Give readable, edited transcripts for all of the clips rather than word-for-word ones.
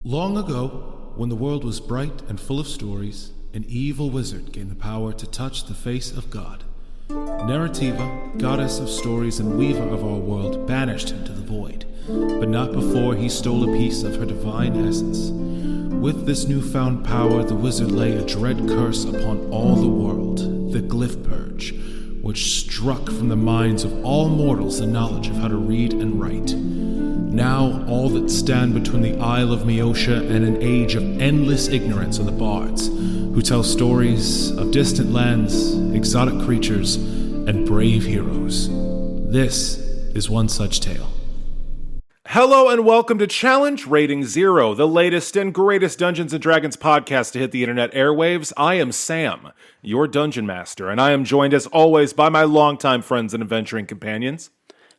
Long ago, when the world was bright and full of stories, an evil wizard gained the power to touch the face of God. Narrativa, goddess of stories and weaver of our world, banished him to the void, but not before he stole a piece of her divine essence. With this newfound power, the wizard lay a dread curse upon all the world, the Glyph Purge, which struck from the minds of all mortals the knowledge of how to read and write. Now, all that stand between the Isle of Meotia and an age of endless ignorance are the bards, who tell stories of distant lands, exotic creatures, and brave heroes. This is one such tale. Hello and welcome to Challenge Rating Zero, the latest and greatest Dungeons & Dragons podcast to hit the internet airwaves. I am Sam, your Dungeon Master, and I am joined as always by my longtime friends and adventuring companions.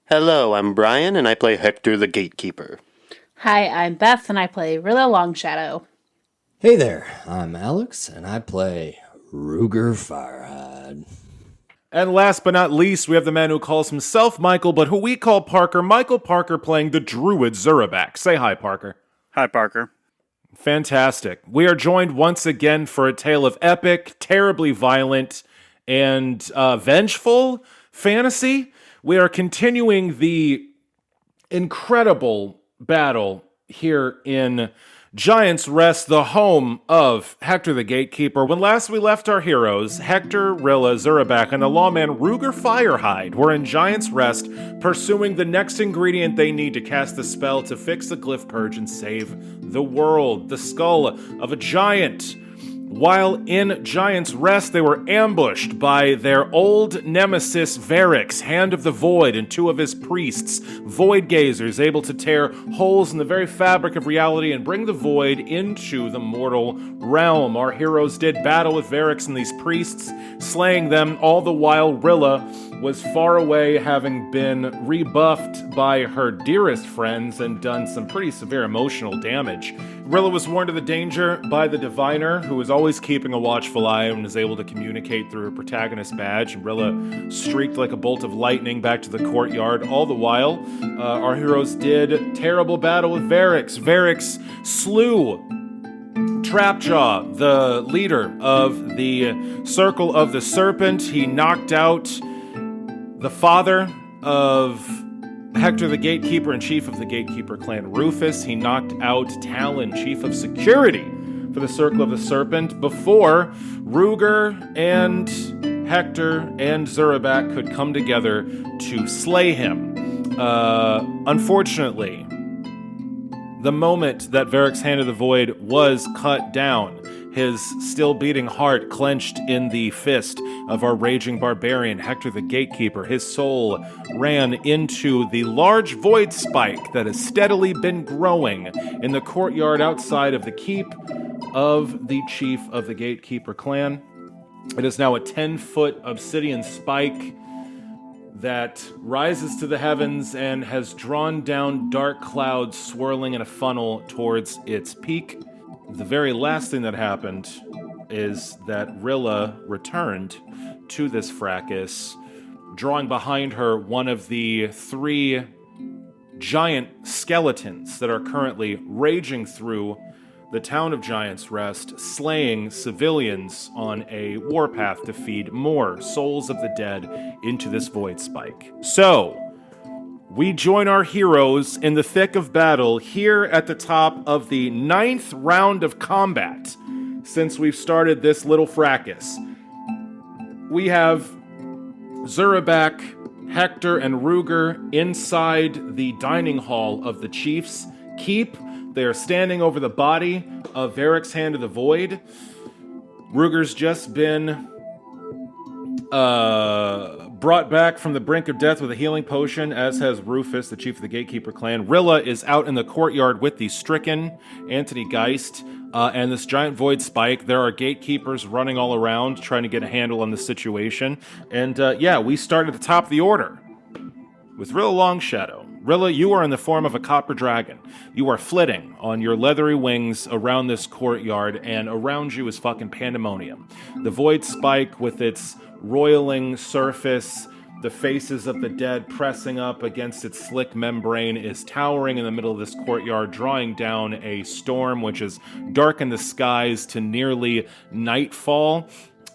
Hello, I'm Brian, and I play Hektor the Gatekeeper. Hi, I'm Beth, and I play Rilla Longshadow. Hey there, I'm Alex, and I play Ruger Firehide. And last but not least, we have the man who calls himself Michael, but who we call Parker. Michael Parker playing the druid Zurabak. Say hi, Parker. Hi, Parker. Fantastic. We are joined once again for a tale of epic, terribly violent, and vengeful fantasy. We are continuing the incredible battle here in Giant's Rest, the home of Hektor the Gatekeeper. When last we left our heroes, Hektor, Rilla, Zurabak, and the lawman Ruger Firehide were in Giant's Rest, pursuing the next ingredient they need to cast the spell to fix the Glyph Purge and save the world, the skull of a giant. While in Giant's Rest, they were ambushed by their old nemesis Varix, Hand of the Void, and two of his priests, Void Gazers, able to tear holes in the very fabric of reality and bring the void into the mortal realm. Our heroes did battle with Varix and these priests, slaying them, all the while Rilla was far away, having been rebuffed by her dearest friends and done some pretty severe emotional damage. Rilla was warned of the danger by the diviner, who was always keeping a watchful eye and was able to communicate through her protagonist badge. And Rilla streaked like a bolt of lightning back to the courtyard. All the while, our heroes did terrible battle with Varix. Varix slew Trapjaw, the leader of the Circle of the Serpent. He knocked out the father of Hektor the Gatekeeper and chief of the Gatekeeper clan, Rufus. He knocked out Talon, chief of security for the Circle of the Serpent, before Ruger and Hektor and Zurabak could come together to slay him. Unfortunately, the moment that Varix Hand of the Void was cut down, his still beating heart clenched in the fist of our raging barbarian, Hektor the Gatekeeper. His soul ran into the large void spike that has steadily been growing in the courtyard outside of the keep of the chief of the Gatekeeper clan. It is now a 10-foot obsidian spike that rises to the heavens and has drawn down dark clouds swirling in a funnel towards its peak. The very last thing that happened is that Rilla returned to this fracas, drawing behind her one of the three giant skeletons that are currently raging through the town of Giant's Rest, slaying civilians on a warpath to feed more souls of the dead into this void spike. So, we join our heroes in the thick of battle here at the top of the 9th round of combat since we've started this little fracas. We have Zurabak, Hektor, and Ruger inside the dining hall of the chief's keep. They are standing over the body of Varix Hand of the Void. Ruger's just been brought back from the brink of death with a healing potion, as has Rufus, the chief of the Gatekeeper clan. Rilla is out in the courtyard with the stricken Anthony Geist and this giant void spike. There are gatekeepers running all around trying to get a handle on the situation. And we start at the top of the order with Rilla Longshadow. Rilla, you are in the form of a copper dragon. You are flitting on your leathery wings around this courtyard, and around you is fucking pandemonium. The void spike with its roiling surface the faces of the dead pressing up against its slick membrane, is towering in the middle of this courtyard, drawing down a storm which has darkened the skies to nearly nightfall.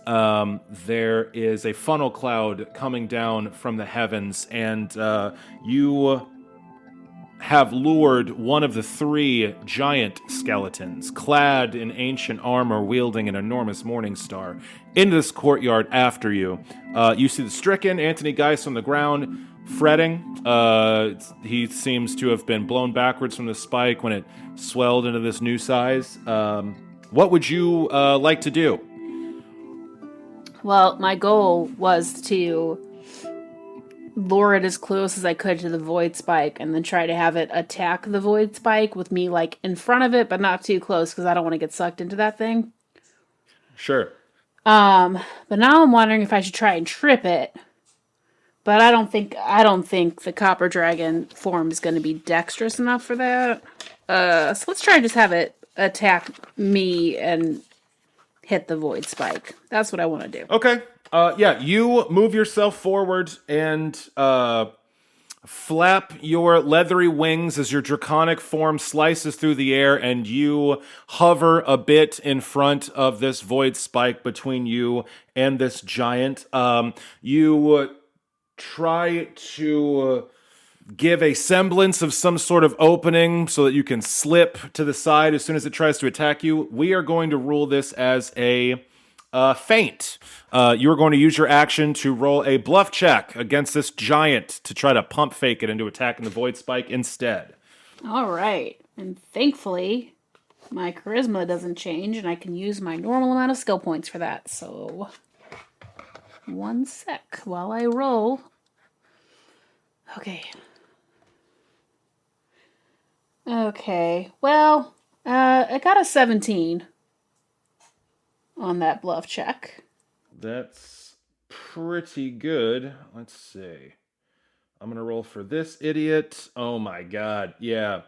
There is a funnel cloud coming down from the heavens, and you have lured one of the 3 giant skeletons, clad in ancient armor, wielding an enormous morning star, into this courtyard after you. You see the stricken Anthony Geist on the ground, fretting. He seems to have been blown backwards from the spike when it swelled into this new size. What would you like to do? Well, my goal was to lure it as close as I could to the void spike and then try to have it attack the void spike with me like in front of it, but not too close because I don't want to get sucked into that thing. Sure. But now I'm wondering if I should try and trip it. But I don't think the copper dragon form is going to be dexterous enough for that. So let's try and just have it attack me and hit the void spike. That's what I want to do. Okay. You move yourself forward and flap your leathery wings as your draconic form slices through the air, and you hover a bit in front of this void spike between you and this giant. You try to give a semblance of some sort of opening so that you can slip to the side as soon as it tries to attack you. We are going to rule this as a feint. You're going to use your action to roll a bluff check against this giant to try to pump fake it into attacking the void spike instead. All right. And thankfully, my charisma doesn't change, and I can use my normal amount of skill points for that. So, 1 sec while I roll. Okay. Well, I got a 17 on that bluff check. That's pretty good. Let's see. I'm going to roll for this idiot. Oh my god. Yeah.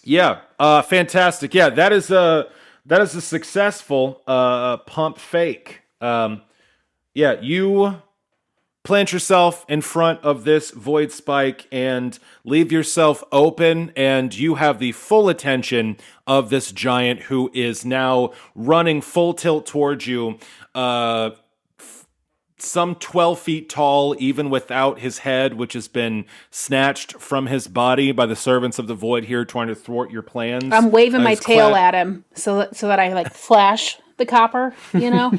Yeah. Fantastic. Yeah, that is a successful pump fake. Yeah, you plant yourself in front of this void spike and leave yourself open, and you have the full attention of this giant who is now running full tilt towards you, some 12 feet tall, even without his head, which has been snatched from his body by the servants of the void here trying to thwart your plans. I'm waving my tail at him so that I like flash the copper, you know?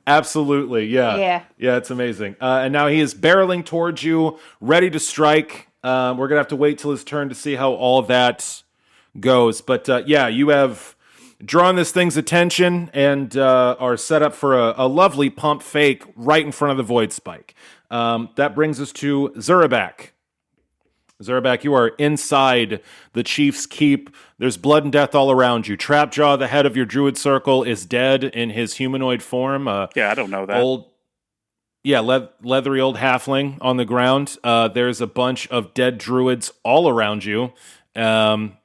Absolutely, yeah. Yeah, it's amazing. And now he is barreling towards you, ready to strike. We're going to have to wait till his turn to see how all of that goes. But yeah, you have drawn this thing's attention and are set up for a lovely pump fake right in front of the void spike. That brings us to Zurabak. Zurabak, you are inside the chief's keep. There's blood and death all around you. Trapjaw, the head of your druid circle, is dead in his humanoid form. Yeah, I don't know that. Leathery old halfling on the ground. There's a bunch of dead druids all around you. Rufus,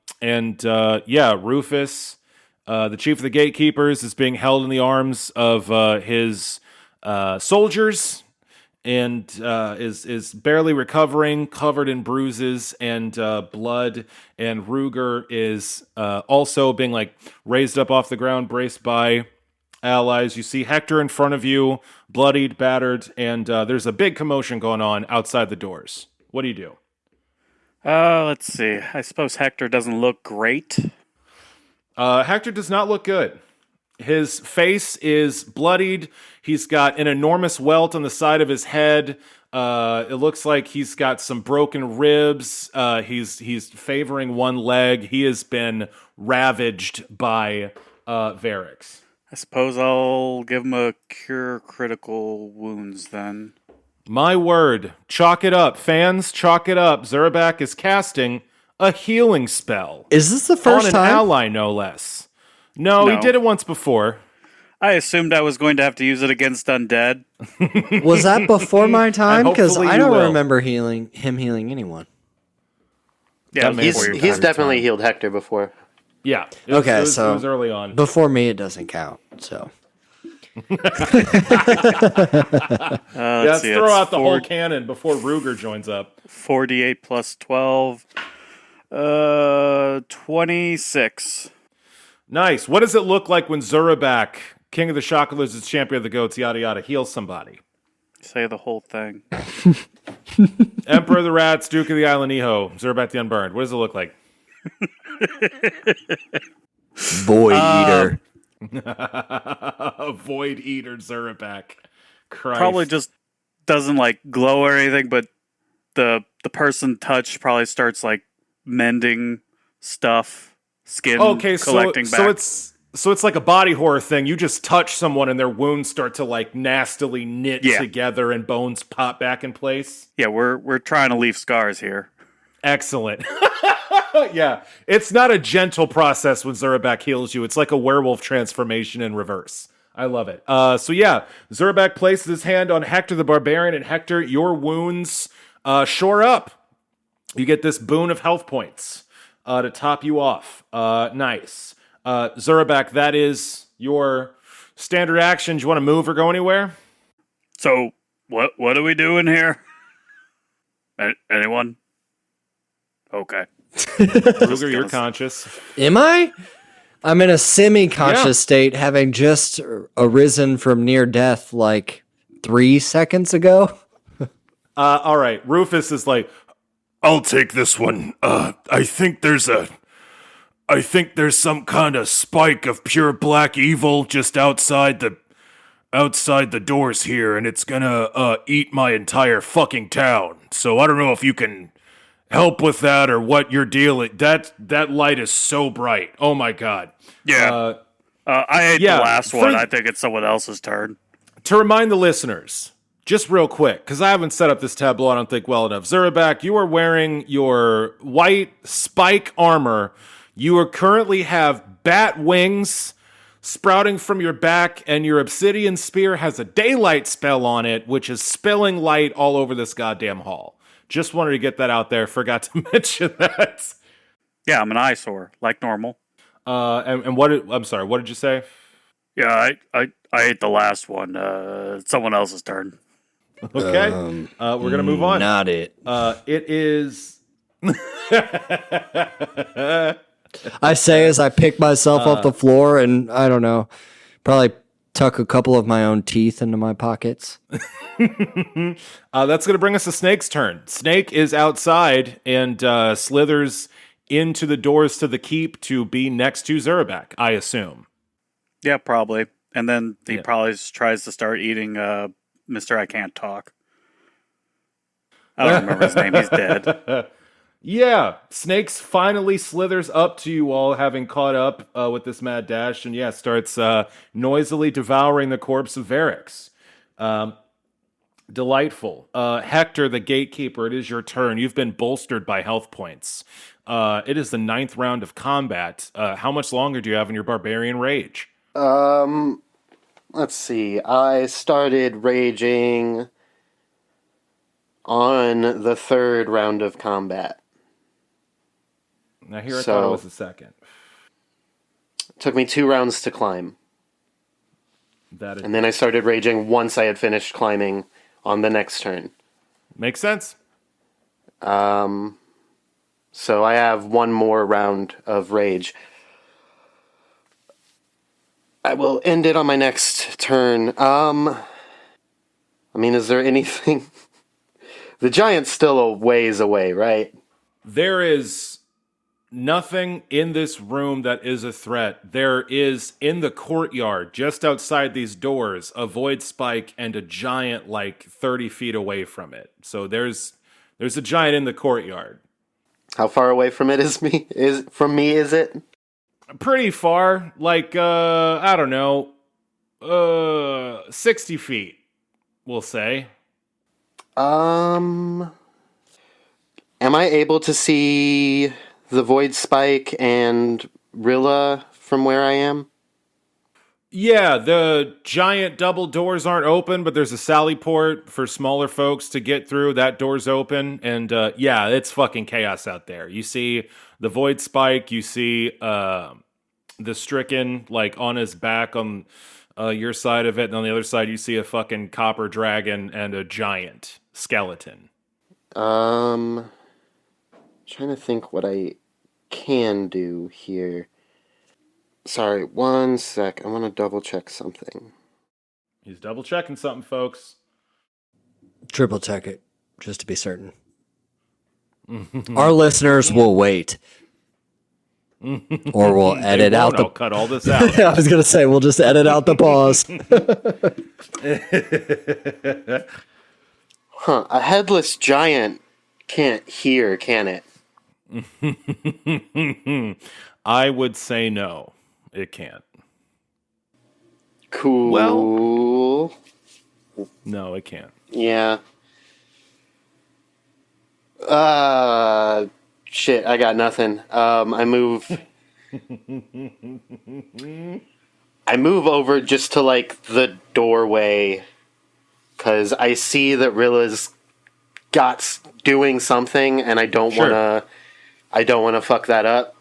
the chief of the gatekeepers, is being held in the arms of his soldiers and is barely recovering, covered in bruises and blood. And Ruger is also being raised up off the ground, braced by allies. You see Hektor in front of you, bloodied, battered, and there's a big commotion going on outside the doors. What do you do? Let's see. I suppose Hektor doesn't look great. Hektor does not look good. His face is bloodied. He's got an enormous welt on the side of his head. It looks like he's got some broken ribs. He's favoring one leg. He has been ravaged by Varix. I suppose I'll give him a cure critical wounds then. My word. Chalk it up, fans. Chalk it up. Zurabak is casting a healing spell. Is this the first on time? an ally, no less. No, he did it once before. I assumed I was going to have to use it against undead. Was that before my time? Because hopefully I you don't will. remember him healing anyone. Yeah, He's definitely healed Hektor before. Yeah. Okay, it was early on. Before me, it doesn't count. So, Let's throw out the whole cannon before Ruger joins up. 48 plus 12. 26. Nice. What does it look like when Zurabak, King of the Shock Lizards, Champion of the Goats, yada yada, heals somebody? Say the whole thing. Emperor of the Rats, Duke of the Island Eho, Zurabak the Unburned. What does it look like? Void Eater. Void Eater Zurabak. Christ. Probably just doesn't like glow or anything, but the person touched probably starts like mending stuff, skin collecting back. So it's like a body horror thing. You just touch someone and their wounds start to like nastily knit together and bones pop back in place. Yeah, we're trying to leave scars here. Excellent. Yeah, it's not a gentle process when Zurabak heals you. It's like a werewolf transformation in reverse. I love it. So yeah, Zurabak places his hand on Hektor the Barbarian, and Hektor, your wounds shore up. You get this boon of health points to top you off. Nice. Zurabak, that is your standard action. Do you want to move or go anywhere? So, what are we doing here? Anyone? Okay. Ruger, you're conscious. Am I? I'm in a semi-conscious state, having just arisen from near death like 3 seconds ago. All right. Rufus is like, I'll take this one. I think there's some kind of spike of pure black evil just outside the doors here, and it's gonna eat my entire fucking town. So I don't know if you can help with that or what your deal is. That light is so bright. Oh my god. Yeah. I ate the last one. I think it's someone else's turn. To remind the listeners, just real quick, because I haven't set up this tableau, I don't think, well enough. Zurabak, you are wearing your white spike armor. You currently have bat wings sprouting from your back, and your obsidian spear has a daylight spell on it, which is spilling light all over this goddamn hall. Just wanted to get that out there. Forgot to mention that. Yeah, I'm an eyesore, like normal. And what? I'm sorry. What did you say? Yeah, I ate the last one. It's someone else's turn. Okay. We're gonna move on. Not it. It is. I say as I pick myself off the floor and, I don't know, probably tuck a couple of my own teeth into my pockets. That's going to bring us to Snake's turn. Snake is outside and slithers into the doors to the keep to be next to Zurabak, I assume. Yeah, probably. And then he probably tries to start eating Mr. I Can't Talk. I don't remember his name. He's dead. Yeah, Snakes finally slithers up to you all, having caught up with this mad dash, and starts noisily devouring the corpse of Varix. Delightful. Hektor, the gatekeeper, it is your turn. You've been bolstered by health points. It is the 9th round of combat. How much longer do you have in your barbarian rage? Let's see. I started raging on the 3rd round of combat. Now here I thought it was the 2nd. It took me 2 rounds to climb. And then I started raging once I had finished climbing on the next turn. Makes sense. So I have 1 more round of rage. I will end it on my next turn. Is there anything... The giant's still a ways away, right? There is nothing in this room that is a threat. There is, in the courtyard, just outside these doors, a void spike and a giant like 30 feet away from it. So there's a giant in the courtyard. How far away from it is it? Pretty far. Like, I don't know, 60 feet, we'll say. Am I able to see the void spike and Rilla from where I am? Yeah, the giant double doors aren't open, but there's a sally port for smaller folks to get through. That door's open, and it's fucking chaos out there. You see the void spike, you see the stricken like on his back on your side of it, and on the other side you see a fucking copper dragon and a giant skeleton. Trying to think what I can do here. Sorry, one sec. I want to double check something. He's double checking something, folks. Triple check it, just to be certain. Our listeners will wait. Or we'll edit out the... I'll cut all this out. I was going to say, we'll just edit out the pause. Huh, a headless giant can't hear, can it? I would say no, it can't. Cool. Well, no, it can't. Yeah. Shit, I got nothing. I move over just to, like, the doorway, because I see that Rilla's doing something, and I don't want to fuck that up.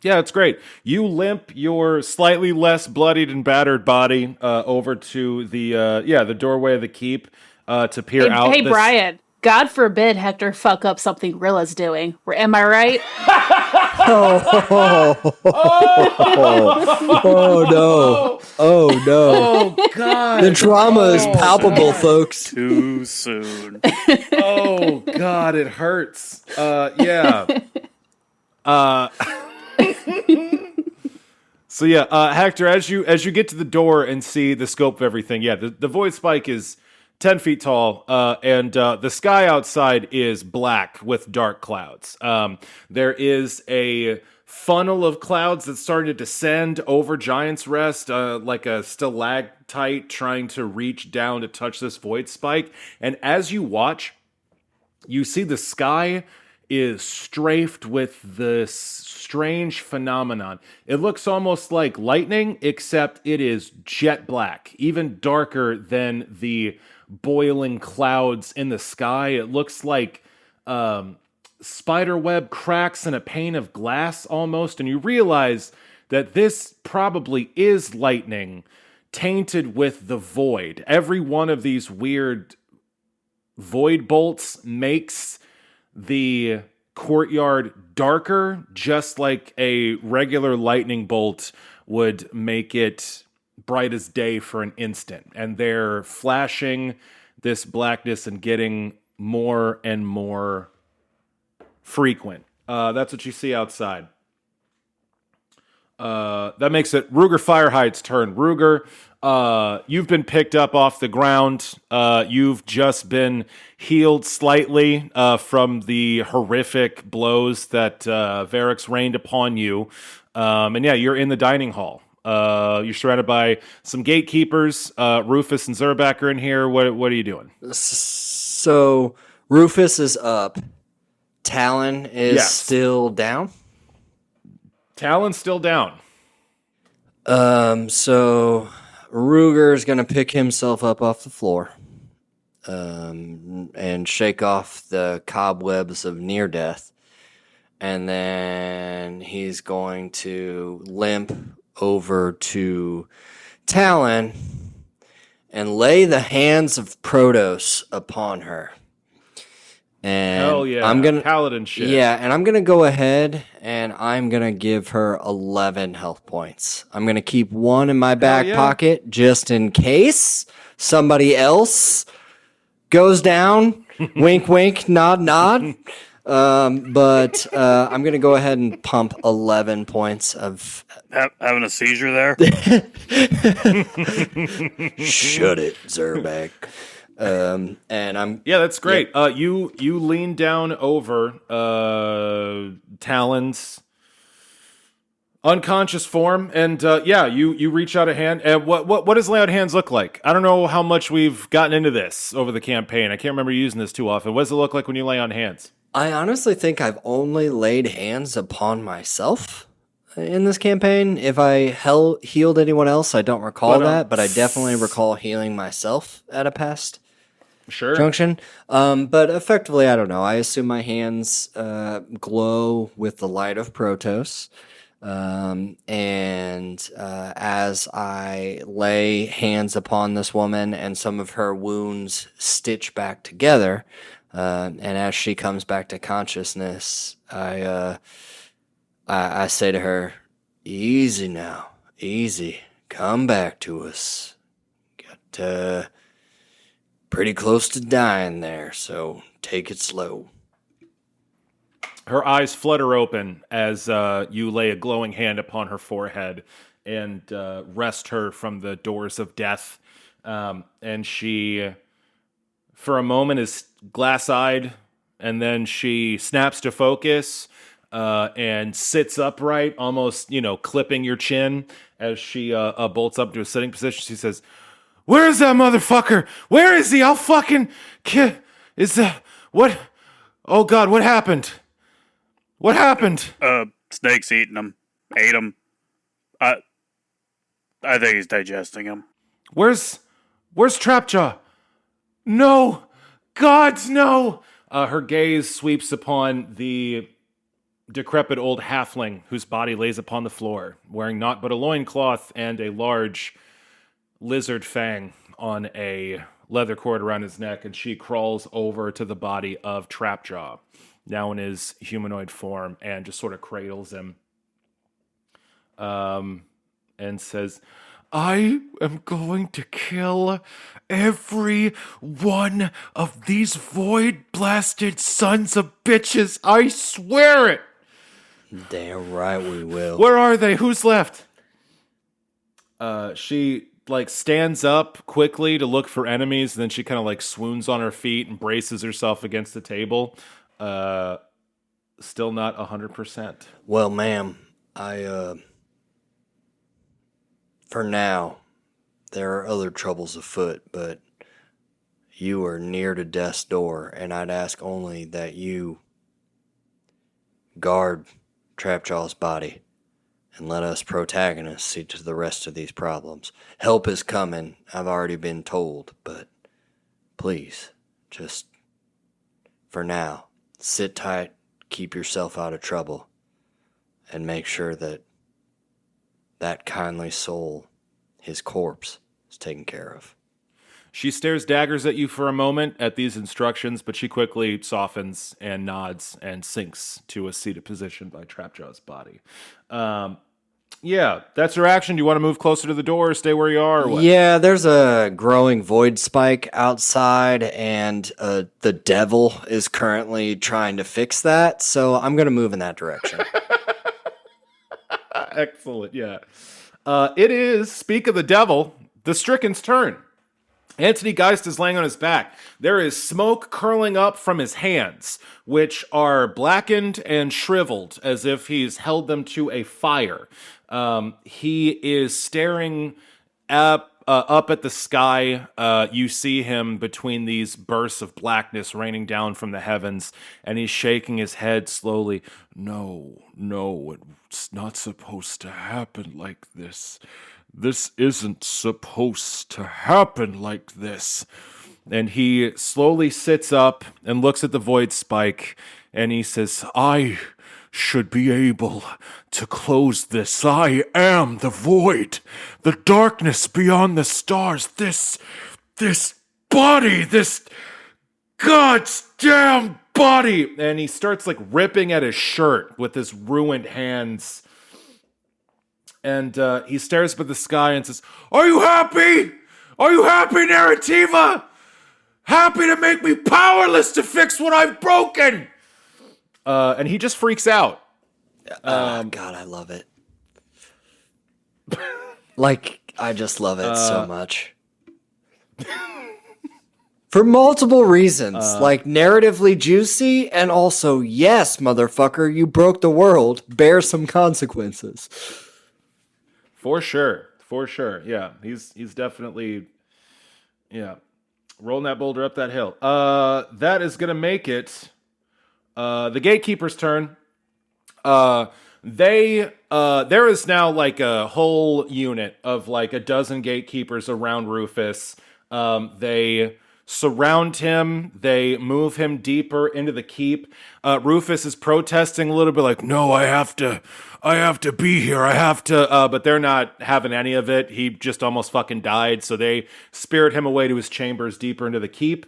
Yeah, it's great. You limp your slightly less bloodied and battered body over to the doorway of the keep to peer out. Hey, Brian. God forbid Hektor fuck up something Rilla's doing. Am I right? Oh no. Oh no. Oh God. The trauma is palpable, folks. Too soon. Oh God, it hurts. Yeah. So yeah, Hektor, as you get to the door and see the scope of everything, yeah, the void spike is 10 feet tall, and the sky outside is black with dark clouds. There is a funnel of clouds that's starting to descend over Giant's Rest, like a stalactite trying to reach down to touch this void spike. And as you watch, you see the sky is strafed with this strange phenomenon. It looks almost like lightning, except it is jet black, even darker than the boiling clouds in the sky. It looks like spiderweb cracks in a pane of glass almost, and you realize that this probably is lightning tainted with the void. Every one of these weird void bolts makes the courtyard darker, just like a regular lightning bolt would make it bright as day for an instant. And they're flashing this blackness and getting more and more frequent. That's what you see outside. That makes it Ruger Firehide's turn. Ruger, you've been picked up off the ground. You've just been healed slightly from the horrific blows that Varix rained upon you. And yeah, you're in the dining hall. You're surrounded by some gatekeepers. Rufus and Zurabak are in here. What are you doing? So Rufus is up. Talon is still down. Talon's still down. So Ruger's gonna pick himself up off the floor, and shake off the cobwebs of near death, and then he's going to limp over to Talon and lay the hands of Protos upon her. And hell yeah, I'm gonna paladin shit. Yeah, and I'm gonna go ahead and I'm gonna give her 11 health points. I'm gonna keep one in my back pocket just in case somebody else goes down. Wink, wink, nod, nod. But I'm gonna go ahead and pump 11 points of having a seizure there. Shut it, Zurabak. And I'm that's great. You lean down over Talon's unconscious form, and you reach out a hand. And what does lay out hands look like? I don't know how much we've gotten into this over the campaign. I can't remember using this too often. What does it look like when you lay on hands? I honestly think I've only laid hands upon myself in this campaign. If I healed anyone else, I don't recall that, but I definitely recall healing myself at a past junction. But effectively, I don't know. I assume my hands glow with the light of Protos. As I lay hands upon this woman and some of her wounds stitch back together, and as she comes back to consciousness, I say to her, "Easy now, easy. Come back to us. Got pretty close to dying there, so take it slow." Her eyes flutter open as you lay a glowing hand upon her forehead and wrest her from the doors of death. And she, for a moment, is glass-eyed, and then she snaps to focus and sits upright, almost, clipping your chin as she bolts up to a sitting position. She says, "Where is that motherfucker? Where is he? I'll fucking kill. Is that what? Oh God, what happened? What happened?" Snake's eating him. Ate him. I think he's digesting him. Where's Trapjaw? No, gods, no. Her gaze sweeps upon the decrepit old halfling whose body lays upon the floor, wearing naught but a loincloth and a large lizard fang on a leather cord around his neck, and she crawls over to the body of Trapjaw, now in his humanoid form, and just sort of cradles him. And says, "I am going to kill every one of these void-blasted sons of bitches. I swear it." Damn right we will. Where are they? Who's left? She stands up quickly to look for enemies, and then she kind of swoons on her feet and braces herself against the table. Still not 100%. Well, ma'am, for now, there are other troubles afoot, but you are near to death's door, and I'd ask only that you guard Trapjaw's body and let us protagonists see to the rest of these problems. Help is coming, I've already been told, but please, just for now, sit tight, keep yourself out of trouble, and make sure that kindly soul, his corpse, is taken care of. She stares daggers at you for a moment at these instructions, but she quickly softens and nods and sinks to a seated position by Trapjaw's body. Yeah, that's her action. Do you want to move closer to the door or stay where you are? Or what? Yeah, there's a growing void spike outside, and the devil is currently trying to fix that, so I'm going to move in that direction. Excellent, yeah. It is, speak of the devil, the Stricken's turn. Anthony Geist is laying on his back. There is smoke curling up from his hands, which are blackened and shriveled as if he's held them to a fire. He is staring up at the sky. You see him between these bursts of blackness raining down from the heavens, and he's shaking his head slowly. No, it's not supposed to happen like this. This isn't supposed to happen like this. And he slowly sits up and looks at the void spike, and he says, "I should be able to close this. I am the void, the darkness beyond the stars. This body, this God's damn body." And he starts ripping at his shirt with his ruined hands. And he stares up at the sky and says, "Are you happy? Are you happy, Narrativa? Happy to make me powerless to fix what I've broken?" And he just freaks out. God, I love it. I just love it so much. For multiple reasons. Narratively juicy, and also, yes, motherfucker, you broke the world. Bear some consequences. For sure. Yeah, he's definitely, rolling that boulder up that hill. That is gonna make it the gatekeeper's turn. There is now a whole unit of a dozen gatekeepers around Rufus. They surround him. They move him deeper into the keep. Rufus is protesting a little bit like, no, I have to be here. I have to, but they're not having any of it. He just almost fucking died. So they spirit him away to his chambers deeper into the keep.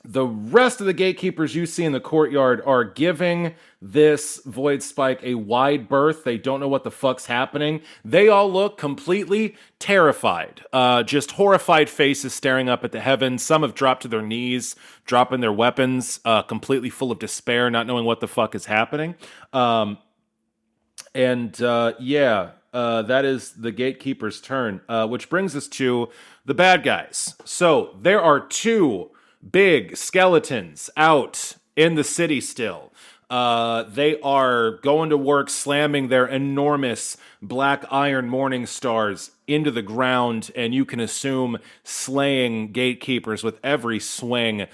The rest of the gatekeepers you see in the courtyard are giving this void spike a wide berth. They don't know what the fuck's happening. They all look completely terrified, just horrified faces staring up at the heavens. Some have dropped to their knees, dropping their weapons, completely full of despair, not knowing what the fuck is happening. That is the gatekeeper's turn, which brings us to the bad guys. So there are two big skeletons out in the city still. They are going to work slamming their enormous black iron morning stars into the ground, and you can assume slaying gatekeepers with every swing.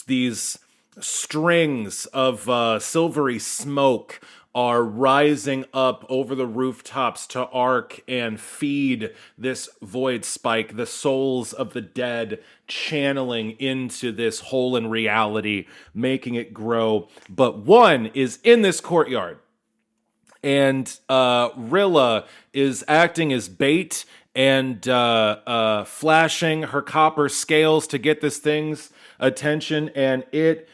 These strings of silvery smoke are rising up over the rooftops to arc and feed this void spike, the souls of the dead channeling into this hole in reality, making it grow. But one is in this courtyard, and Rilla is acting as bait and flashing her copper scales to get this thing's attention, and it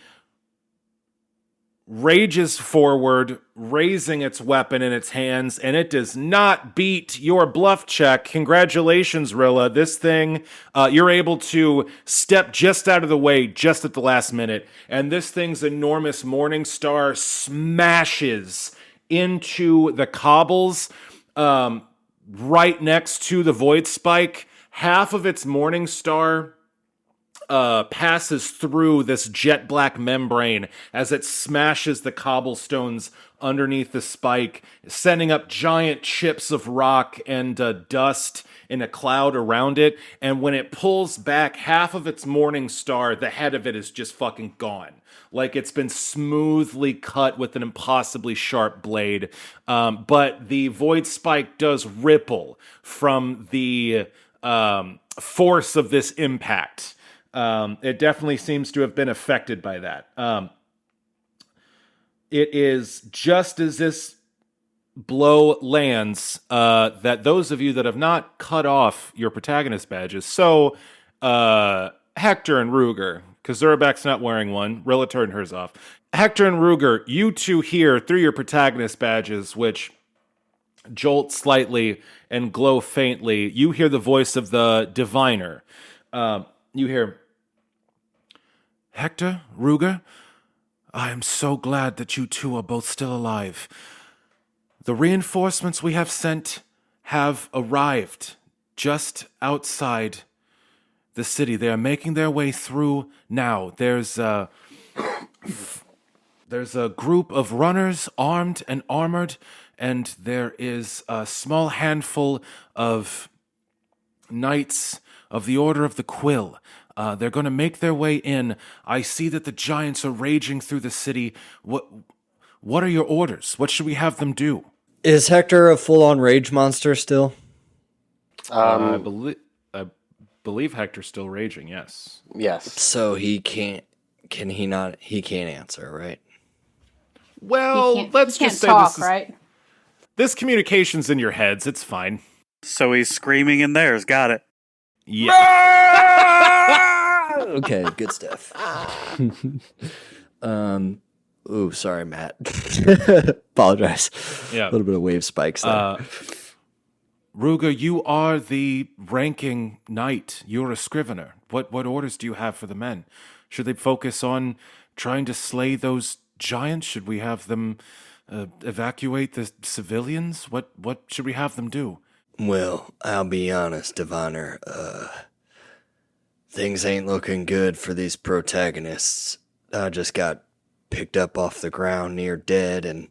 rages forward, raising its weapon in its hands, and it does not beat your bluff check. Congratulations, Rilla. This thing, you're able to step just out of the way just at the last minute, and this thing's enormous morning star smashes into the cobbles right next to the void spike. Half of its morning star passes through this jet black membrane as it smashes the cobblestones underneath the spike, sending up giant chips of rock and dust in a cloud around it. And when it pulls back half of its morning star, the head of it is just fucking gone. Like it's been smoothly cut with an impossibly sharp blade. But the void spike does ripple from the force of this impact. It definitely seems to have been affected by that. It is just as this blow lands that those of you that have not cut off your protagonist badges, so Hektor and Ruger, because Zurabak's not wearing one, Rilla turned hers off. Hektor and Ruger, you two hear through your protagonist badges, which jolt slightly and glow faintly, you hear the voice of the diviner. You hear, Hektor, Ruger, I am so glad that you two are both still alive. The reinforcements we have sent have arrived just outside the city. They are making their way through now. There's a group of runners, armed and armored, and there is a small handful of knights of the Order of the Quill. They're going to make their way in. I see that the giants are raging through the city. What are your orders? What should we have them do? Is Hektor a full-on rage monster still? I believe Hektor's still raging, yes. Yes. So he can't, can he not, he can't answer, right? Well, let's just say talk, this is, right? this communication's in your heads. It's fine. So he's screaming in theirs. Got it. Yeah. Okay, good stuff. Ooh, sorry, Matt. Apologize. Yeah. A little bit of wave spikes there. Ruger, you are the ranking knight. You're a scrivener. What orders do you have for the men? Should they focus on trying to slay those giants? Should we have them evacuate the civilians? What should we have them do? Well, I'll be honest, Diviner. Things ain't looking good for these protagonists. I just got picked up off the ground near dead, and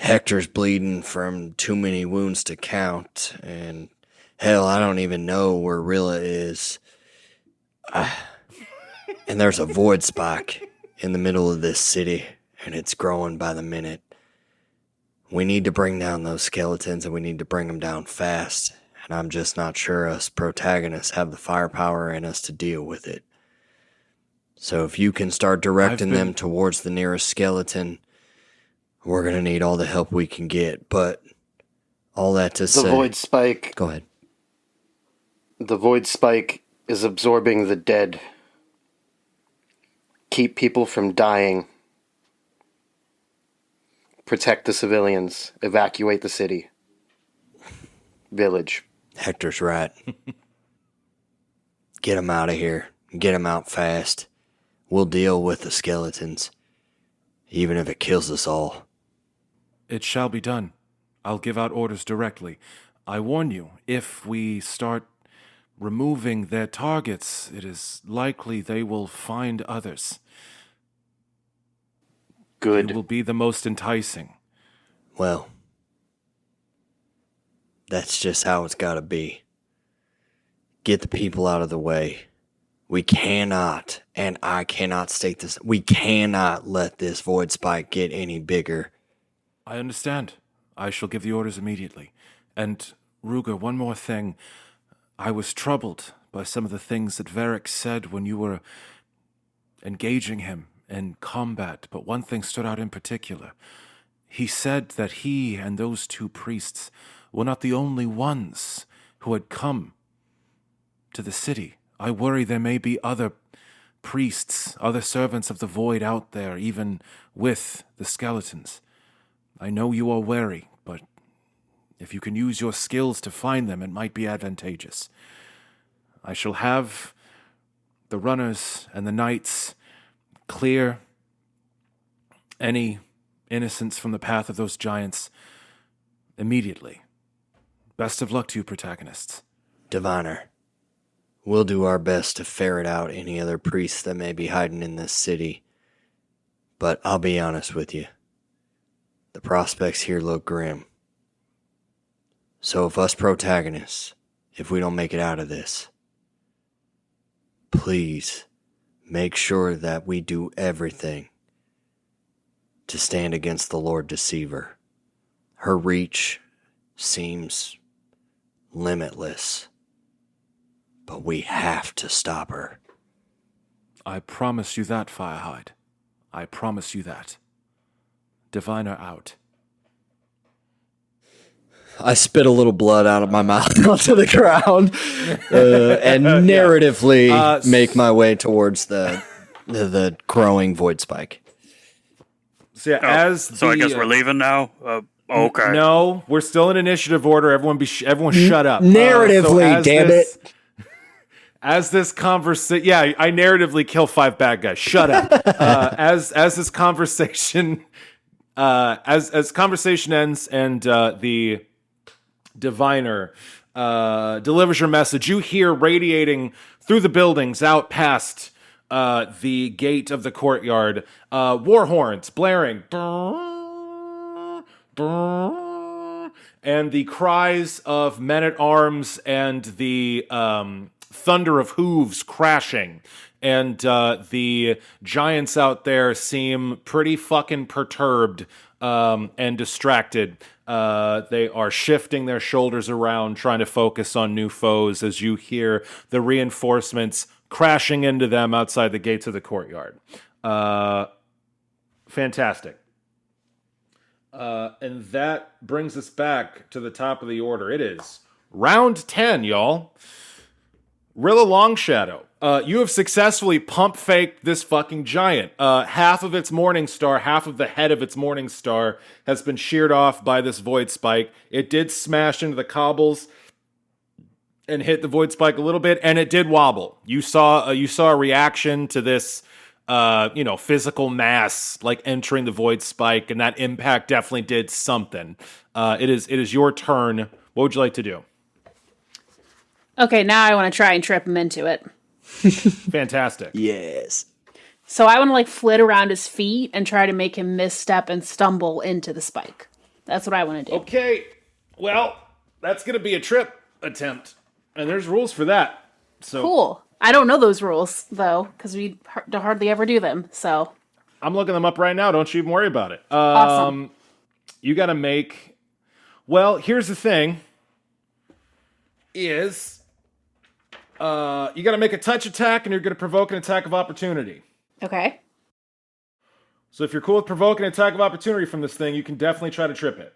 Hektor's bleeding from too many wounds to count, and hell, I don't even know where Rilla is. And there's a void spike in the middle of this city, and it's growing by the minute. We need to bring down those skeletons, and we need to bring them down fast. And I'm just not sure us protagonists have the firepower in us to deal with it. So if you can start directing them towards the nearest skeleton, we're going to need all the help we can get. But all that to say... The void spike... Go ahead. The void spike is absorbing the dead. Keep people from dying. Protect the civilians. Evacuate the city. Village. Hektor's right. Get them out of here. Get them out fast. We'll deal with the skeletons, even if it kills us all. It shall be done. I'll give out orders directly. I warn you, if we start removing their targets, it is likely they will find others. Good. It will be the most enticing. Well, that's just how it's got to be. Get the people out of the way. We cannot, and I cannot state this, we cannot let this void spike get any bigger. I understand. I shall give the orders immediately. And, Ruger, one more thing. I was troubled by some of the things that Varric said when you were engaging him in combat, but one thing stood out in particular. He said that he and those two priests were not the only ones who had come to the city. I worry there may be other priests, other servants of the void out there, even with the skeletons. I know you are wary, but if you can use your skills to find them, it might be advantageous. I shall have the runners and the knights clear any innocents from the path of those giants immediately. Best of luck to you, protagonists. Diviner, we'll do our best to ferret out any other priests that may be hiding in this city. But I'll be honest with you. The prospects here look grim. So if us protagonists, if we don't make it out of this, please make sure that we do everything to stand against the Lord Deceiver. Her reach seems limitless, but we have to stop her. I promise you that, Firehide. I promise you that. Diviner out. I spit a little blood out of my mouth onto the ground and narratively make my way towards the growing void spike. So yeah, I guess we're leaving now. Okay. No, we're still in initiative order. Everyone shut up. Narratively, damn it. As this conversation, yeah, I narratively kill 5 bad guys. Shut up. As this conversation, as conversation ends and the diviner delivers your message, you hear radiating through the buildings out past the gate of the courtyard, war horns blaring, and the cries of men-at-arms and the thunder of hooves crashing. And the giants out there seem pretty fucking perturbed and distracted. They are shifting their shoulders around, trying to focus on new foes as you hear the reinforcements crashing into them outside the gates of the courtyard. Fantastic. And that brings us back to the top of the order. It is round 10, y'all. Rilla Longshadow. You have successfully pump-faked this fucking giant. Half of its morning star, half of the head of its morning star has been sheared off by this void spike. It did smash into the cobbles and hit the void spike a little bit, and it did wobble. You saw a reaction to this, physical mass like entering the void spike, and that impact definitely did something. It is your turn. What would you like to do? Okay, now I want to try and trip him into it. Fantastic. Yes. So I want to flit around his feet and try to make him misstep and stumble into the spike. That's what I want to do. Okay, well, that's going to be a trip attempt, and there's rules for that. So cool. I don't know those rules, though, because we hardly ever do them, so. I'm looking them up right now. Don't you even worry about it. Awesome. You got to make... Well, here's the thing. is you got to make a touch attack, and you're going to provoke an attack of opportunity. Okay. So if you're cool with provoking an attack of opportunity from this thing, you can definitely try to trip it.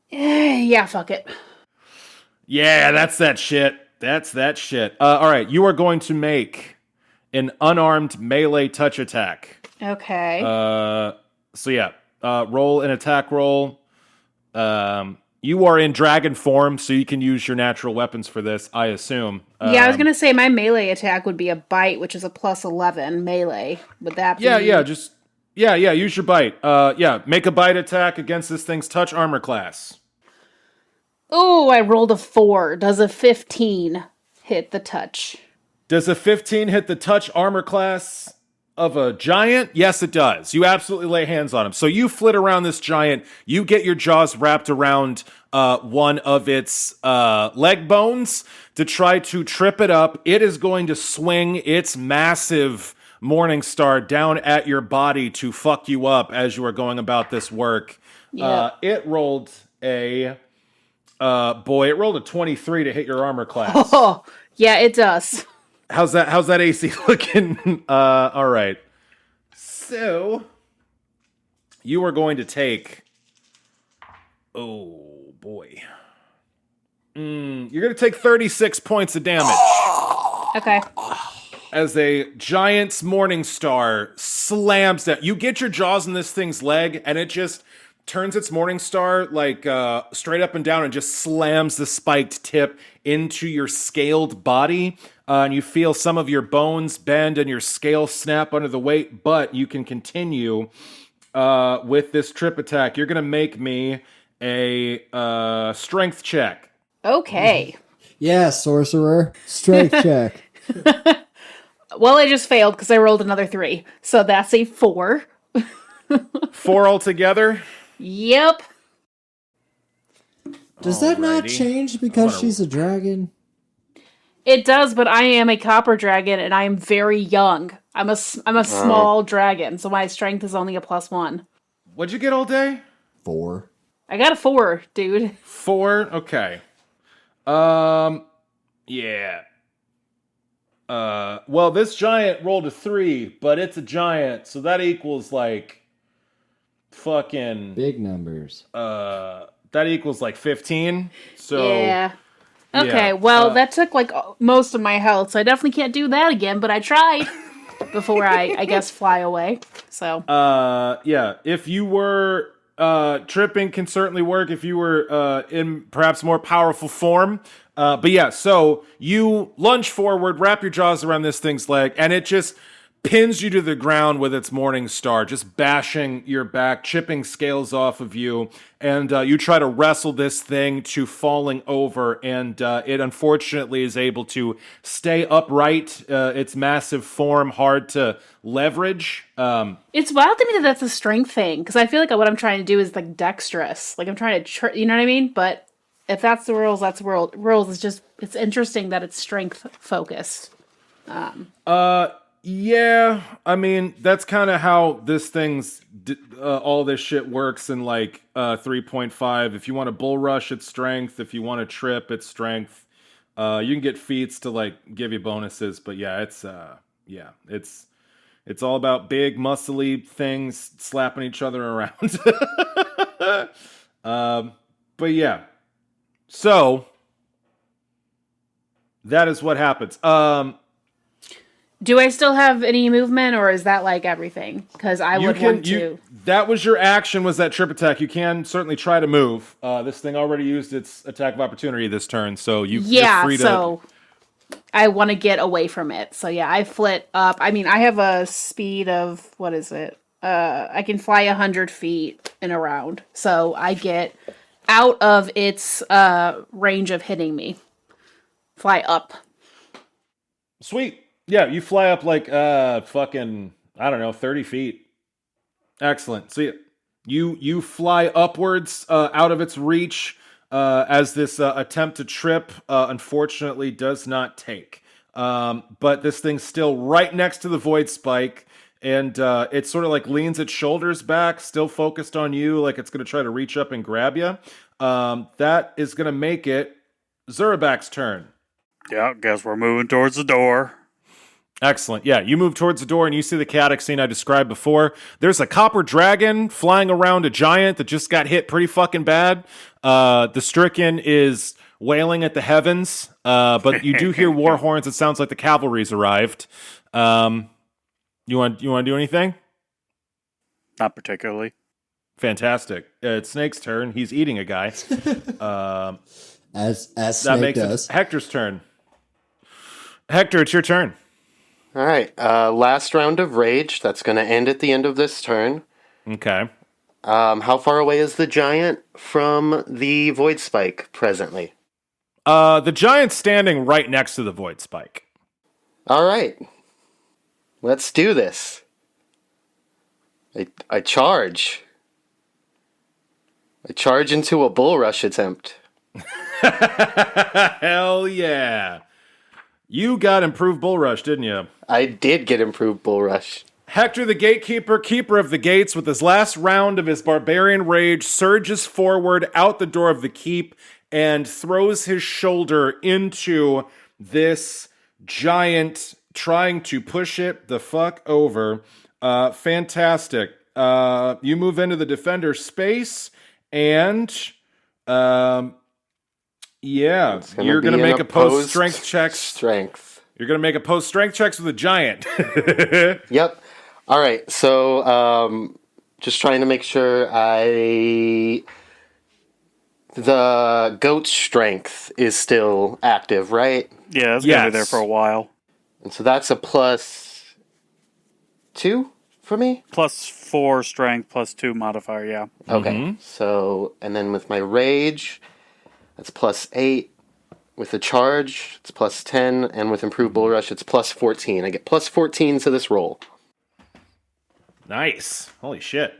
Yeah, fuck it. Yeah, that's that shit. That's that shit. All right, you are going to make an unarmed melee touch attack. Okay. So yeah, roll an attack roll. You are in dragon form, so you can use your natural weapons for this, I assume. Yeah, I was gonna say my melee attack would be a bite, which is a +11 melee. Would that be? Yeah, use your bite. Make a bite attack against this thing's touch armor class. Oh, I rolled a 4. Does a 15 hit the touch? Does a 15 hit the touch armor class of a giant? Yes, it does. You absolutely lay hands on him. So you flit around this giant. You get your jaws wrapped around one of its leg bones to try to trip it up. It is going to swing its massive Morning Star down at your body to fuck you up as you are going about this work. Yeah. It rolled a 23 to hit your armor class. Oh, yeah, it does. How's that AC looking? All right. So you are going to take. Oh boy. You're going to take 36 points of damage. Okay. As a giant's Morning Star slams down. You get your jaws in this thing's leg, and it just turns its Morning Star like straight up and down and just slams the spiked tip into your scaled body. And you feel some of your bones bend and your scale snap under the weight, but you can continue with this trip attack. You're going to make me a strength check. Okay. Yeah, sorcerer. Strength check. Well, I just failed because I rolled another 3. So that's a 4. 4 altogether? Yep. Does that not Alrighty. change because she's a dragon? It does, but I am a copper dragon and I am very young. I'm a small dragon, so my strength is only a +1. What'd you get all day? 4. I got a 4, dude. 4? Okay. Yeah. Well, this giant rolled a 3, but it's a giant, so that equals like fucking Big numbers. that equals like 15. So Yeah. Okay, yeah, well, that took like most of my health, so I definitely can't do that again, but I tried before I guess fly away. So yeah, if you were tripping can certainly work if you were in perhaps more powerful form. But yeah, so you lunge forward, wrap your jaws around this thing's leg, and it just pins you to the ground with its Morning Star, just bashing your back, chipping scales off of you, and you try to wrestle this thing to falling over, and it unfortunately is able to stay upright. Its massive form, hard to leverage. it's wild to me that that's a strength thing, because I feel like what I'm trying to do is like dexterous. Like I'm trying to, you know what I mean? But if that's the rules, that's the rules. It's just, it's interesting that it's strength focused. Yeah, I mean, that's kind of how this thing's, all this shit works in like 3.5. If you want to bull rush, it's strength. If you want to trip, it's strength. You can get feats to like give you bonuses, but yeah, it's all about big, muscly things slapping each other around. But yeah, so that is what happens. Do I still have any movement, or is that like everything? Because I would want to. That was your action, was that trip attack. You can certainly try to move. This thing already used its attack of opportunity this turn, so you're free to... so I want to get away from it. So yeah, I flit up. I mean, I have a speed of, what is it? I can fly 100 feet in a round. So I get out of its range of hitting me. Fly up. Sweet. Yeah, you fly up like fucking, I don't know, 30 feet. Excellent. So you fly upwards out of its reach as this attempt to trip unfortunately does not take. But this thing's still right next to the void spike, and it sort of like leans its shoulders back, still focused on you, like it's going to try to reach up and grab you. That is going to make it Zurabak's turn. Yeah, guess we're moving towards the door. Excellent. Yeah, you move towards the door and you see the chaotic scene I described before. There's a copper dragon flying around a giant that just got hit pretty fucking bad. The stricken is wailing at the heavens, but you do hear war horns. It sounds like the cavalry's arrived. You want to do anything? Not particularly. Fantastic. It's Snake's turn. He's eating a guy. As that Snake makes does. it Hector's turn. Hector, it's your turn. All right. Last round of rage. That's going to end at the end of this turn. Okay. How far away is the giant from the void spike presently? The giant's standing right next to the void spike. All right. Let's do this. I charge. I charge into a bull rush attempt. Hell yeah. You got improved bull rush, didn't you? I did get improved bull rush. Hector the Gatekeeper, keeper of the gates, with his last round of his barbarian rage, surges forward out the door of the keep and throws his shoulder into this giant, trying to push it the fuck over. Fantastic. You move into the defender space, and yeah, you're going to make opposed strength checks. Strength. You're going to make opposed strength checks with a giant. Yep. All right. So, just trying to make sure the goat's strength is still active, right? Yeah, it's going to be there for a while. And so that's a +2 for me? +4 strength, +2 modifier, yeah. Okay. Mm-hmm. So, and then with my rage, that's +8. With the charge, it's +10. And with improved bull rush, it's +14. I get +14 to this roll. Nice. Holy shit.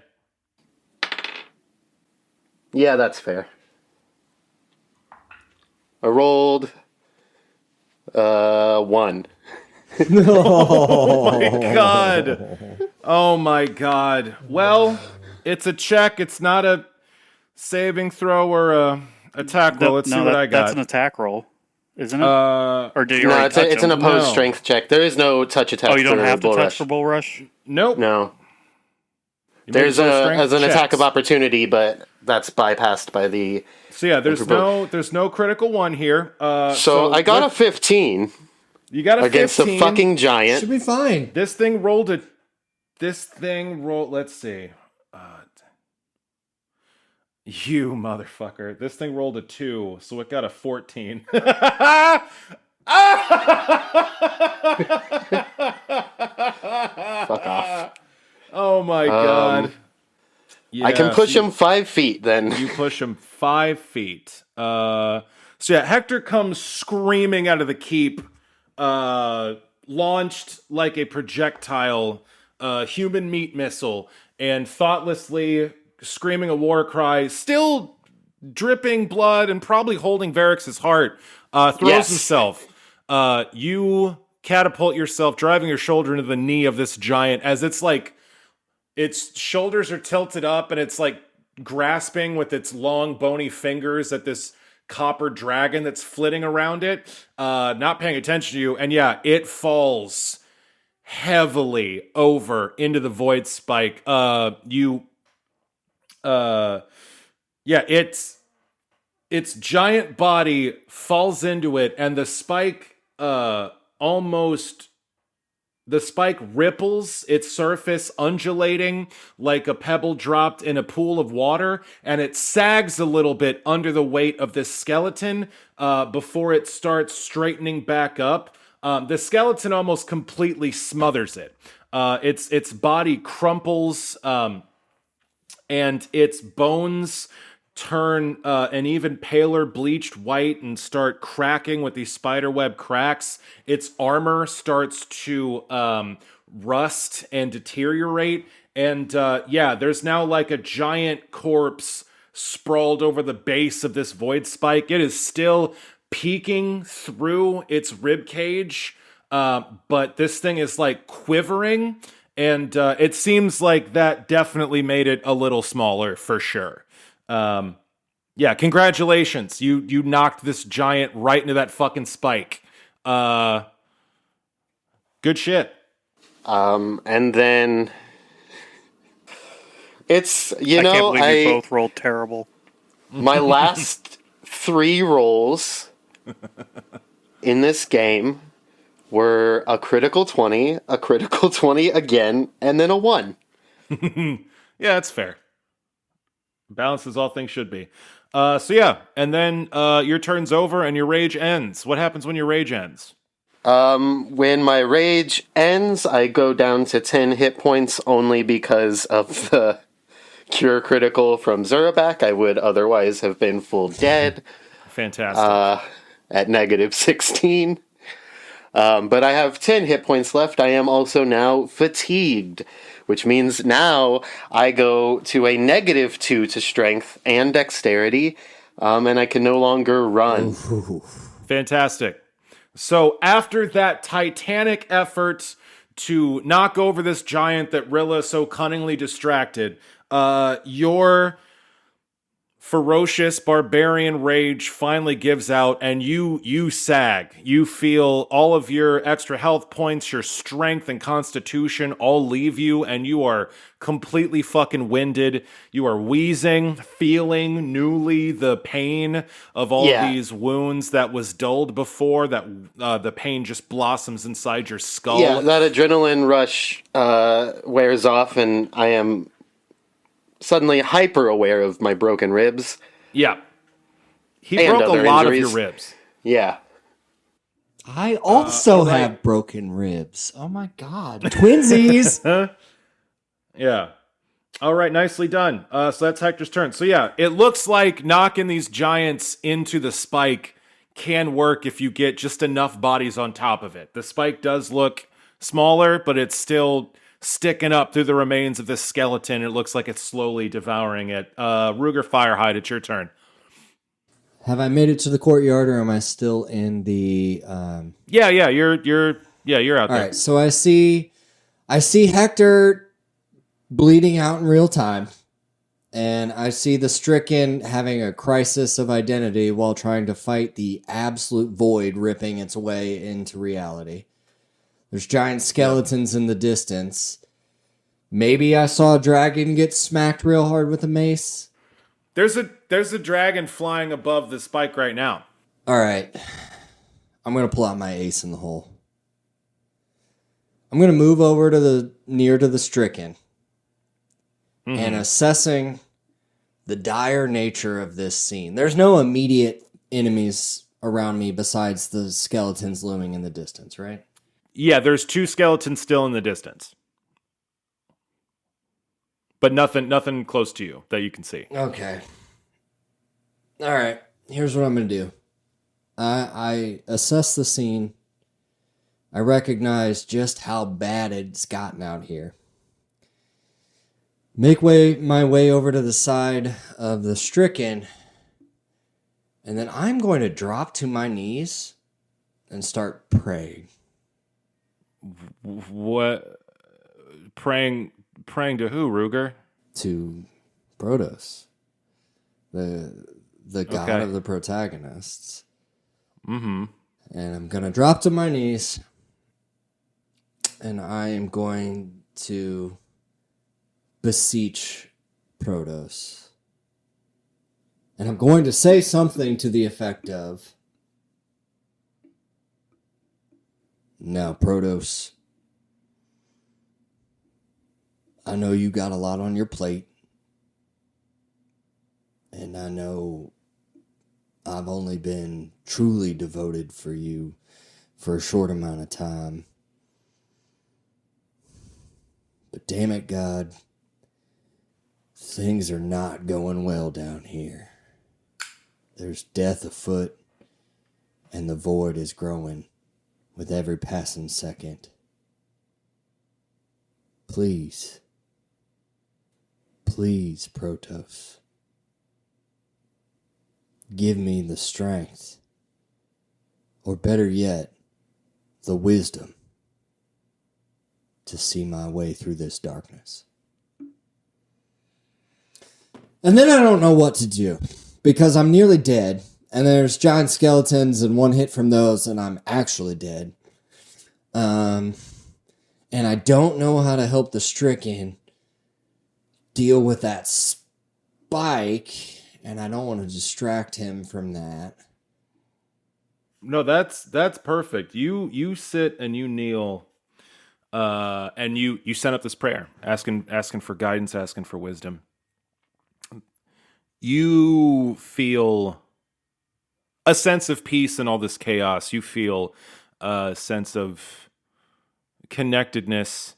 Yeah, that's fair. I rolled 1. Oh my god. Oh my god. Well, it's a check. It's not a saving throw or a attack roll. Let's see what I got. That's an attack roll, isn't it? Or did you already touch it's an him? opposed strength check. There is no touch attack. Oh, you don't have to bull touch rush. for bull rush? Nope. No. You There's make those an strength attack of checks. opportunity, but that's bypassed by the. So yeah, there's no critical one here. So I got a 15 You got a against 15. a fucking giant. Should be fine. This thing rolled. Let's see. You motherfucker. This thing rolled a 2, so it got a 14. Fuck off. Oh my god. I can push him 5 feet then. You push him 5 feet. So yeah, Hector comes screaming out of the keep, launched like a projectile, human meat missile, and thoughtlessly screaming a war cry, still dripping blood and probably holding Varrix's heart, throws himself. You catapult yourself, driving your shoulder into the knee of this giant as it's like its shoulders are tilted up and it's like grasping with its long bony fingers at this copper dragon that's flitting around it, not paying attention to you. And yeah, it falls heavily over into the void spike. Its giant body falls into it, and the spike the spike ripples its surface, undulating like a pebble dropped in a pool of water, and it sags a little bit under the weight of this skeleton before it starts straightening back up. The skeleton almost completely smothers it. Its body crumples, and its bones turn an even paler bleached white and start cracking with these spiderweb cracks. Its armor starts to rust and deteriorate. And there's now like a giant corpse sprawled over the base of this void spike. It is still peeking through its rib cage, but this thing is like quivering. And it seems like that definitely made it a little smaller for sure. Yeah, congratulations. You knocked this giant right into that fucking spike. Good shit. And then it's, I can't believe you both rolled terrible. My last 3 rolls in this game were a critical 20, a critical 20 again, and then a 1. Yeah, that's fair. Balance as all things should be. So yeah, and then your turn's over and your rage ends. What happens when your rage ends? When my rage ends, I go down to 10 hit points only because of the cure critical from Zurabak. I would otherwise have been full dead. Fantastic. At negative 16. But I have 10 hit points left. I am also now fatigued, which means now I go to a negative 2 to strength and dexterity, and I can no longer run. Fantastic. So after that titanic effort to knock over this giant that Rilla so cunningly distracted, your ferocious barbarian rage finally gives out, and you sag. You feel all of your extra health points, your strength and constitution all leave you, and you are completely fucking winded. You are wheezing, feeling newly the pain of all these wounds that was dulled before, that the pain just blossoms inside your skull. Yeah, that adrenaline rush wears off, and I am suddenly hyper aware of my broken ribs. Yeah. He broke a lot of your ribs. Yeah. I also have broken ribs. Oh my god. Twinsies! Yeah. All right, nicely done. So that's Hector's turn. So yeah, it looks like knocking these giants into the spike can work if you get just enough bodies on top of it. The spike does look smaller, but it's still sticking up through the remains of this skeleton. It looks like it's slowly devouring it. Ruger Firehide, it's your turn. Have I made it to the courtyard, or am I still in the? Yeah, you're out there. All right, so I see Hector bleeding out in real time, and I see the stricken having a crisis of identity while trying to fight the absolute void ripping its way into reality. There's giant skeletons in the distance. Maybe I saw a dragon get smacked real hard with a mace. There's a dragon flying above the spike right now. All right. I'm going to pull out my ace in the hole. I'm going to move over to near to the stricken. Mm-hmm. And assessing the dire nature of this scene. There's no immediate enemies around me besides the skeletons looming in the distance, right? Yeah, there's 2 skeletons still in the distance. But nothing close to you that you can see. Okay. All right. Here's what I'm going to do. I assess the scene. I recognize just how bad it's gotten out here. Make my way over to the side of the stricken. And then I'm going to drop to my knees and start praying. What? Praying to who, Ruger? To Protos, the god of the protagonists. Mm-hmm. And I'm gonna drop to my knees, and I am going to beseech Protos, and I'm going to say something to the effect of, "Now, Protos, I know you got a lot on your plate, and I know I've only been truly devoted for you for a short amount of time. But damn it, God, things are not going well down here. There's death afoot, and the void is growing with every passing second. Please, Protos, give me the strength, or better yet, the wisdom to see my way through this darkness." And then I don't know what to do, because I'm nearly dead, and there's giant skeletons, and one hit from those, and I'm actually dead. And I don't know how to help the stricken deal with that spike, and I don't want to distract him from that. No, that's perfect. You sit and you kneel, and you send up this prayer, asking for guidance, asking for wisdom. You feel a sense of peace in all this chaos. You feel a sense of connectedness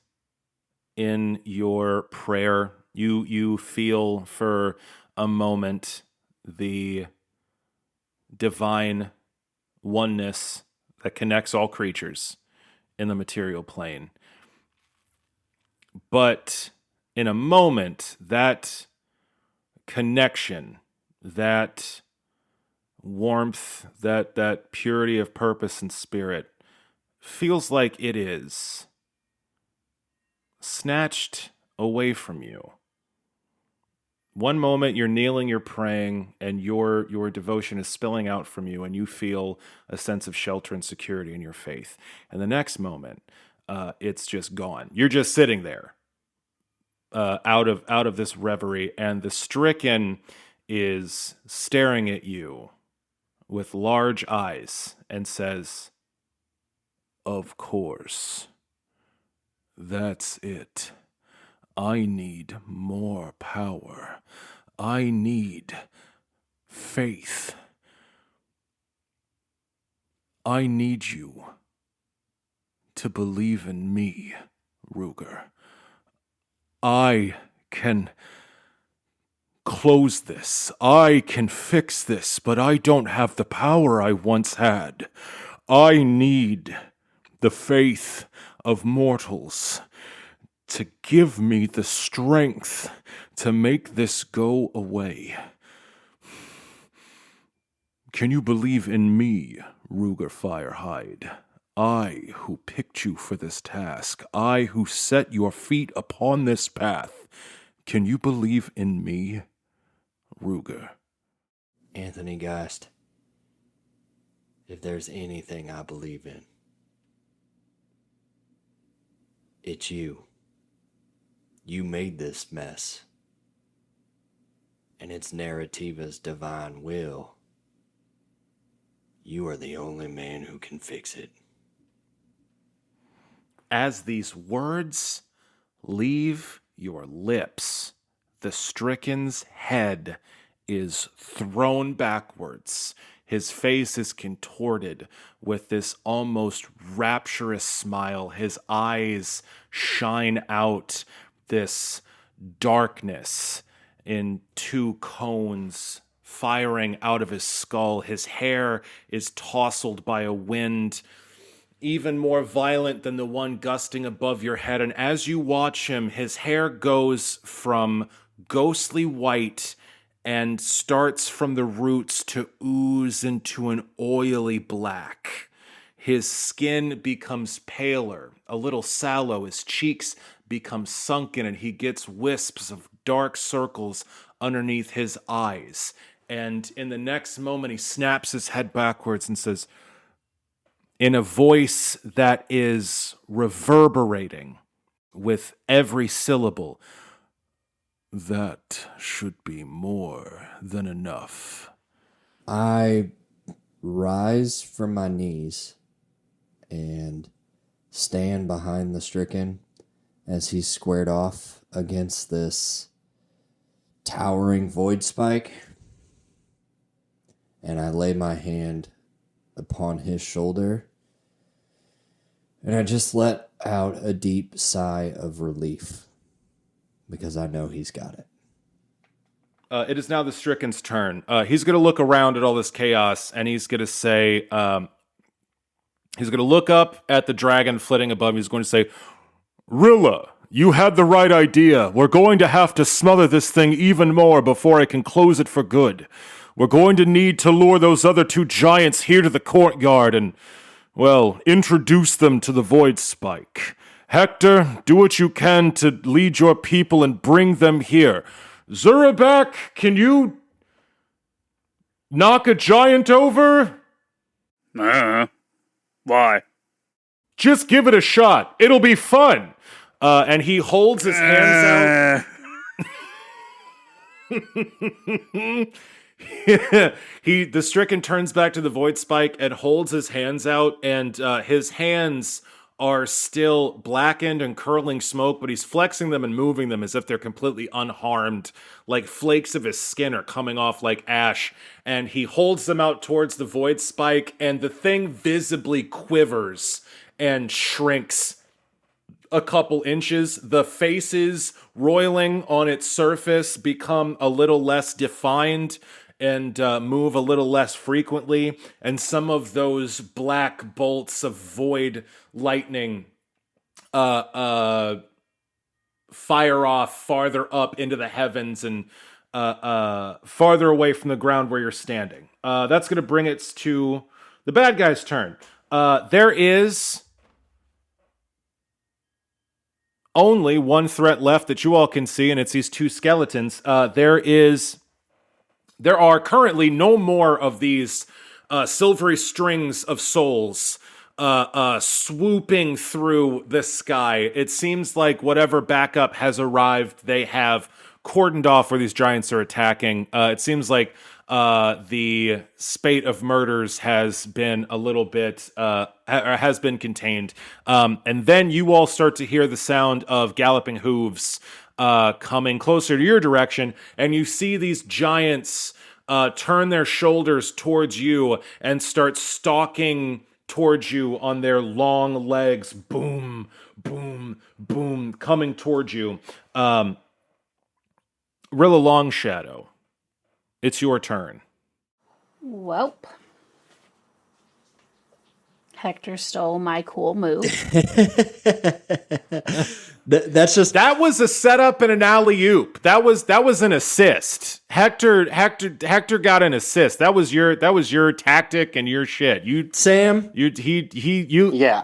in your prayer. You feel for a moment the divine oneness that connects all creatures in the material plane. But in a moment, that connection, that warmth, that purity of purpose and spirit feels like it is snatched away from you. One moment you're kneeling, you're praying, and your devotion is spilling out from you, and you feel a sense of shelter and security in your faith. And the next moment, it's just gone. You're just sitting there, out of this reverie, and the stricken is staring at you with large eyes and says, "Of course, that's it. I need more power. I need faith. I need you to believe in me, Ruger. I can close this. I can fix this, but I don't have the power I once had. I need the faith of mortals to give me the strength to make this go away. Can you believe in me, Ruger Firehide? I who picked you for this task. I who set your feet upon this path. Can you believe in me, Ruger?" Anthony Geist, if there's anything I believe in, it's you. You made this mess, and it's Narrativa's divine will. You are the only man who can fix it. As these words leave your lips, the stricken's head is thrown backwards. His face is contorted with this almost rapturous smile. His eyes shine out this darkness in two cones firing out of his skull. His hair is tousled by a wind even more violent than the one gusting above your head. And as you watch him, his hair goes from ghostly white and starts from the roots to ooze into an oily black. His skin becomes paler, a little sallow. His cheeks become sunken, and he gets wisps of dark circles underneath his eyes. And in the next moment, he snaps his head backwards and says, in a voice that is reverberating with every syllable, "That should be more than enough." I rise from my knees and stand behind the stricken as he's squared off against this towering void spike. And I lay my hand upon his shoulder, and I just let out a deep sigh of relief because I know he's got it. It is now the stricken's turn. He's going to look around at all this chaos, and he's going to say, he's going to look up at the dragon flitting above him. He's going to say, "Rilla, you had the right idea. We're going to have to smother this thing even more before I can close it for good. We're going to need to lure those other two giants here to the courtyard and, well, introduce them to the void spike. Hektor, do what you can to lead your people and bring them here. Zurabak, can you Knock a giant over? Why? Just give it a shot. It'll be fun. And he holds his hands out. The stricken turns back to the void spike and holds his hands out, and his hands are still blackened and curling smoke, but he's flexing them and moving them as if they're completely unharmed. Like flakes of his skin are coming off like ash, and he holds them out towards the void spike, and the thing visibly quivers and shrinks a couple inches. The faces roiling on its surface become a little less defined and move a little less frequently, and some of those black bolts of void lightning fire off farther up into the heavens and farther away from the ground where you're standing. That's going to bring it to the bad guy's turn. There is only one threat left that you all can see, and it's these two skeletons. There are currently no more of these silvery strings of souls swooping through the sky. It seems like whatever backup has arrived, they have cordoned off where these giants are attacking. It seems like the spate of murders has been a little bit, has been contained. And then you all start to hear the sound of galloping hooves coming closer to your direction, and you see these giants turn their shoulders towards you and start stalking towards you on their long legs. Boom, boom, boom, coming towards you. Rilla Longshadow, it's your turn. Welp. Hektor stole my cool move. That was a setup and an alley-oop. That was an assist. Hektor got an assist. That was your tactic and your shit. Yeah,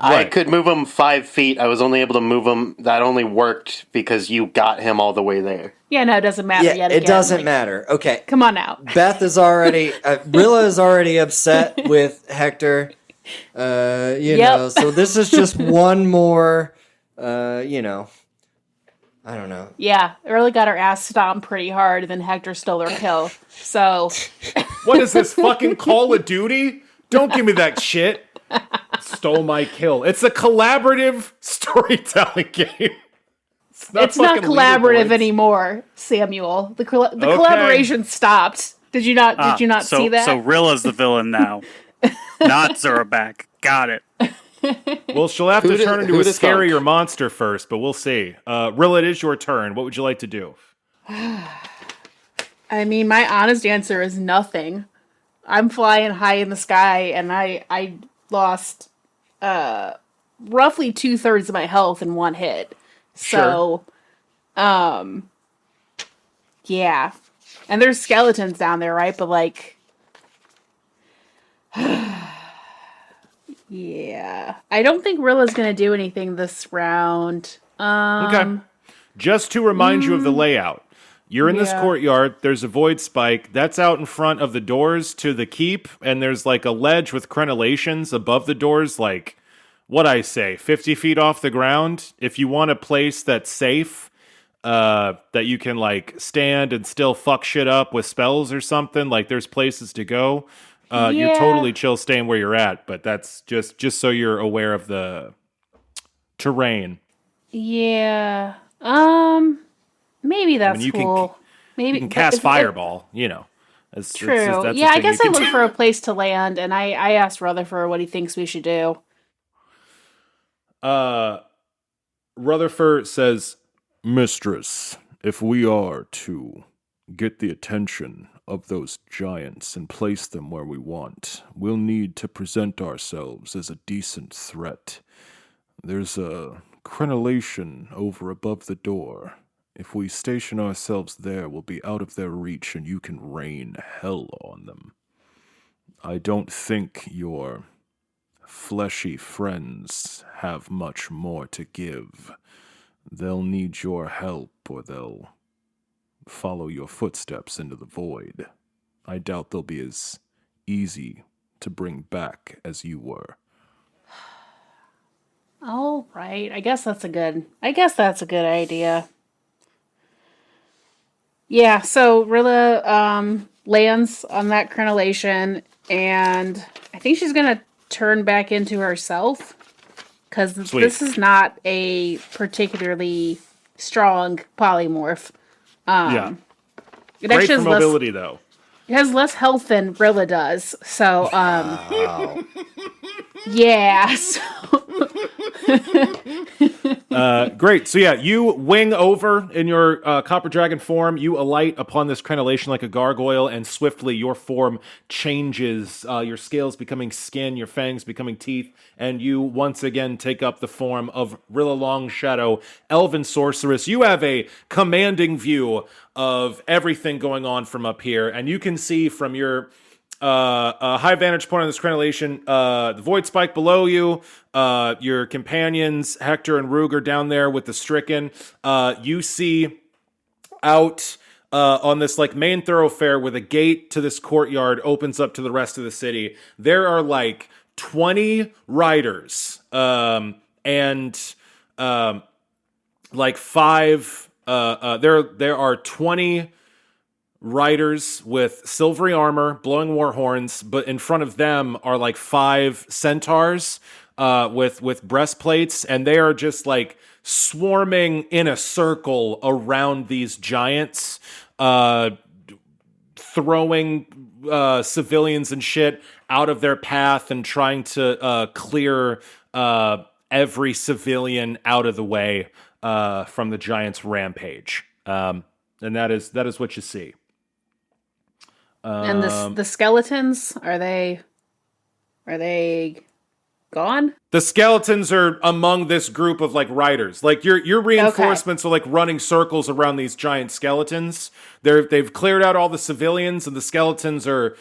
I could move him 5 feet. I was only able to move him. That only worked because you got him all the way there. Yeah, no, it doesn't matter yet again. It doesn't matter. Okay. Come on now. Beth is already, Rilla is already upset with Hektor. Know, so this is just one more, I don't know. Yeah, Rilla got her ass stomped pretty hard, then Hektor stole her kill. So. What is this, fucking Call of Duty? Don't give me that shit. Stole my kill. It's a collaborative storytelling game. It's not collaborative anymore, Samuel. The collaboration stopped. Did you not see that? So Rilla's the villain now. Not Zurabak. Got it. Well, she'll have to turn into a scarier monster first, but we'll see. Rilla, it is your turn. What would you like to do? I mean, my honest answer is nothing. I'm flying high in the sky, and I lost roughly 2/3 of my health in one hit. So, yeah. And there's skeletons down there, right? But like... Yeah. I don't think Rilla's going to do anything this round. Okay. Just to remind you of the layout. You're in this courtyard. There's a void spike. That's out in front of the doors to the keep. And there's like a ledge with crenellations above the doors, like, what I say, 50 feet off the ground. If you want a place that's safe, that you can like stand and still fuck shit up with spells or something, like there's places to go. You're totally chill staying where you're at, but that's just so you're aware of the terrain. Yeah. Maybe that's cool. Maybe you can cast fireball, It's true. I guess I look for a place to land, and I asked Rutherford what he thinks we should do. Rutherford says, "Mistress, if we are to get the attention of those giants and place them where we want, we'll need to present ourselves as a decent threat. There's a crenellation over above the door. If we station ourselves there, we'll be out of their reach and you can rain hell on them. I don't think your fleshy friends have much more to give. They'll need your help or they'll follow your footsteps into the void." I doubt they'll be as easy to bring back as you were. All right. I guess that's a good idea. Yeah, so Rilla lands on that crenellation, and I think she's gonna turn back into herself, because this is not a particularly strong polymorph. Yeah. It Great actually for mobility, though. It has less health than Rilla does, so yeah. So Great. So yeah, you wing over in your copper dragon form. You alight upon this crenellation like a gargoyle, and swiftly your form changes. Your scales becoming skin, your fangs becoming teeth, and you once again take up the form of Rilla Longshadow, elven sorceress. You have a commanding view of everything going on from up here, and you can see from your high vantage point on this crenellation, the void spike below you, your companions Hektor and Ruger down there with the stricken. You see out on this like main thoroughfare where the gate to this courtyard opens up to the rest of the city. There are like 20 riders, and like five. There are 20 riders with silvery armor, blowing war horns, but in front of them are like 5 centaurs with breastplates, and they are just like swarming in a circle around these giants, throwing civilians and shit out of their path and trying to clear every civilian out of the way from the giants' rampage. And that is what you see. And the skeletons, are they gone? The skeletons are among this group of like riders. Like your reinforcements are like running circles around these giant skeletons. They've cleared out all the civilians, and the skeletons are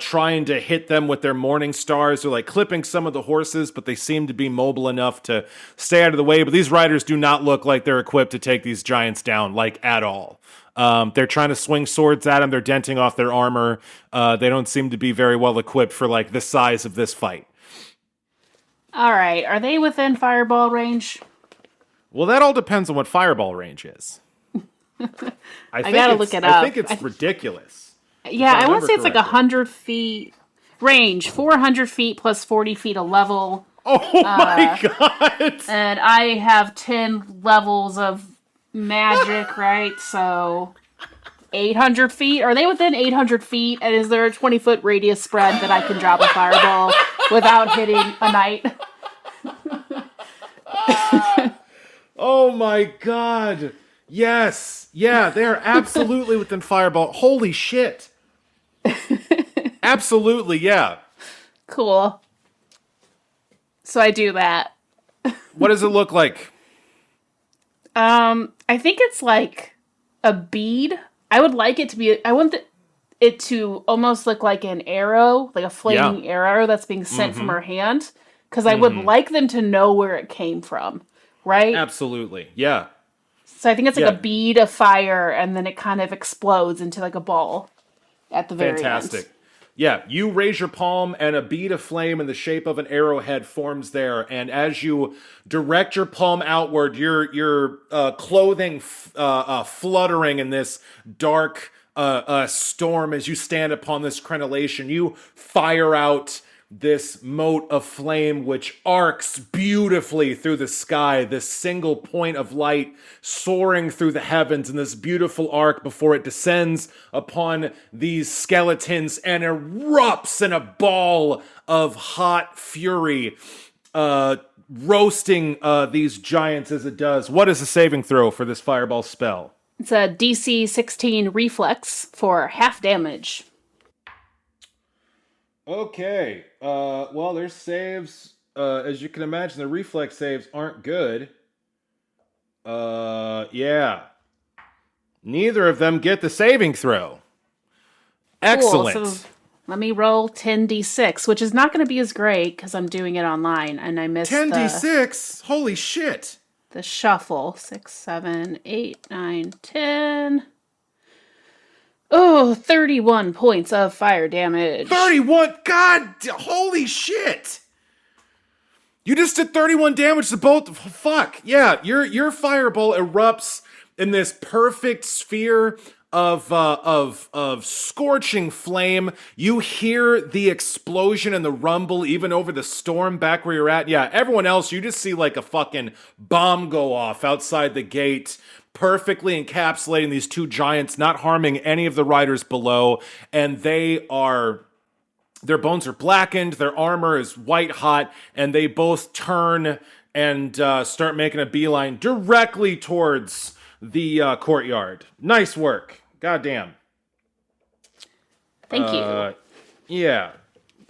trying to hit them with their morning stars. They're like clipping some of the horses, but they seem to be mobile enough to stay out of the way. But these riders do not look like they're equipped to take these giants down, like at all. They're trying to swing swords at them. They're denting off their armor. They don't seem to be very well equipped for like the size of this fight. All right. Are they within fireball range? Well, that all depends on what fireball range is. I gotta look it up. I think it's ridiculous. Yeah, I want to say it's like 100 feet range, 400 feet plus 40 feet a level. Oh my god! And I have 10 levels of magic, right? So 800 feet. Are they within 800 feet? And is there a 20-foot radius spread that I can drop a fireball without hitting a knight? Oh my god! Yes, yeah, they are absolutely within fireball. Holy shit! Absolutely, yeah. Cool. So I do that. What does it look like? I think it's like a bead. I would like it to be. I want it to almost look like an arrow, like a flaming arrow that's being sent from her hand. Because I would like them to know where it came from, right? Absolutely, yeah. So I think it's like a bead of fire, and then it kind of explodes into like a ball at the very end. Fantastic. Yeah, you raise your palm, and a bead of flame in the shape of an arrowhead forms there. And as you direct your palm outward, your clothing fluttering in this dark storm as you stand upon this crenellation. You fire out this mote of flame which arcs beautifully through the sky, this single point of light soaring through the heavens in this beautiful arc before it descends upon these skeletons and erupts in a ball of hot fury, roasting these giants as it does. What is the saving throw for this fireball spell? It's a DC 16 reflex for half damage. Okay. Well, their saves, as you can imagine, the reflex saves aren't good. Yeah. Neither of them get the saving throw. Excellent. Cool. So let me roll 10d6, which is not going to be as great because I'm doing it online and I missed 10d6? Holy shit. The shuffle. 6, 7, 8, 9, 10. Oh, 31 points of fire damage. 31? God, holy shit! You just did 31 damage to both. Fuck. Yeah, your fireball erupts in this perfect sphere of scorching flame. You hear the explosion and the rumble even over the storm back where you're at. Yeah, everyone else, you just see like a fucking bomb go off outside the gate, perfectly encapsulating these two giants, not harming any of the riders below, and their bones are blackened, their armor is white hot, and they both turn and start making a beeline directly towards the courtyard. Nice work. Goddamn. Thank you. Yeah.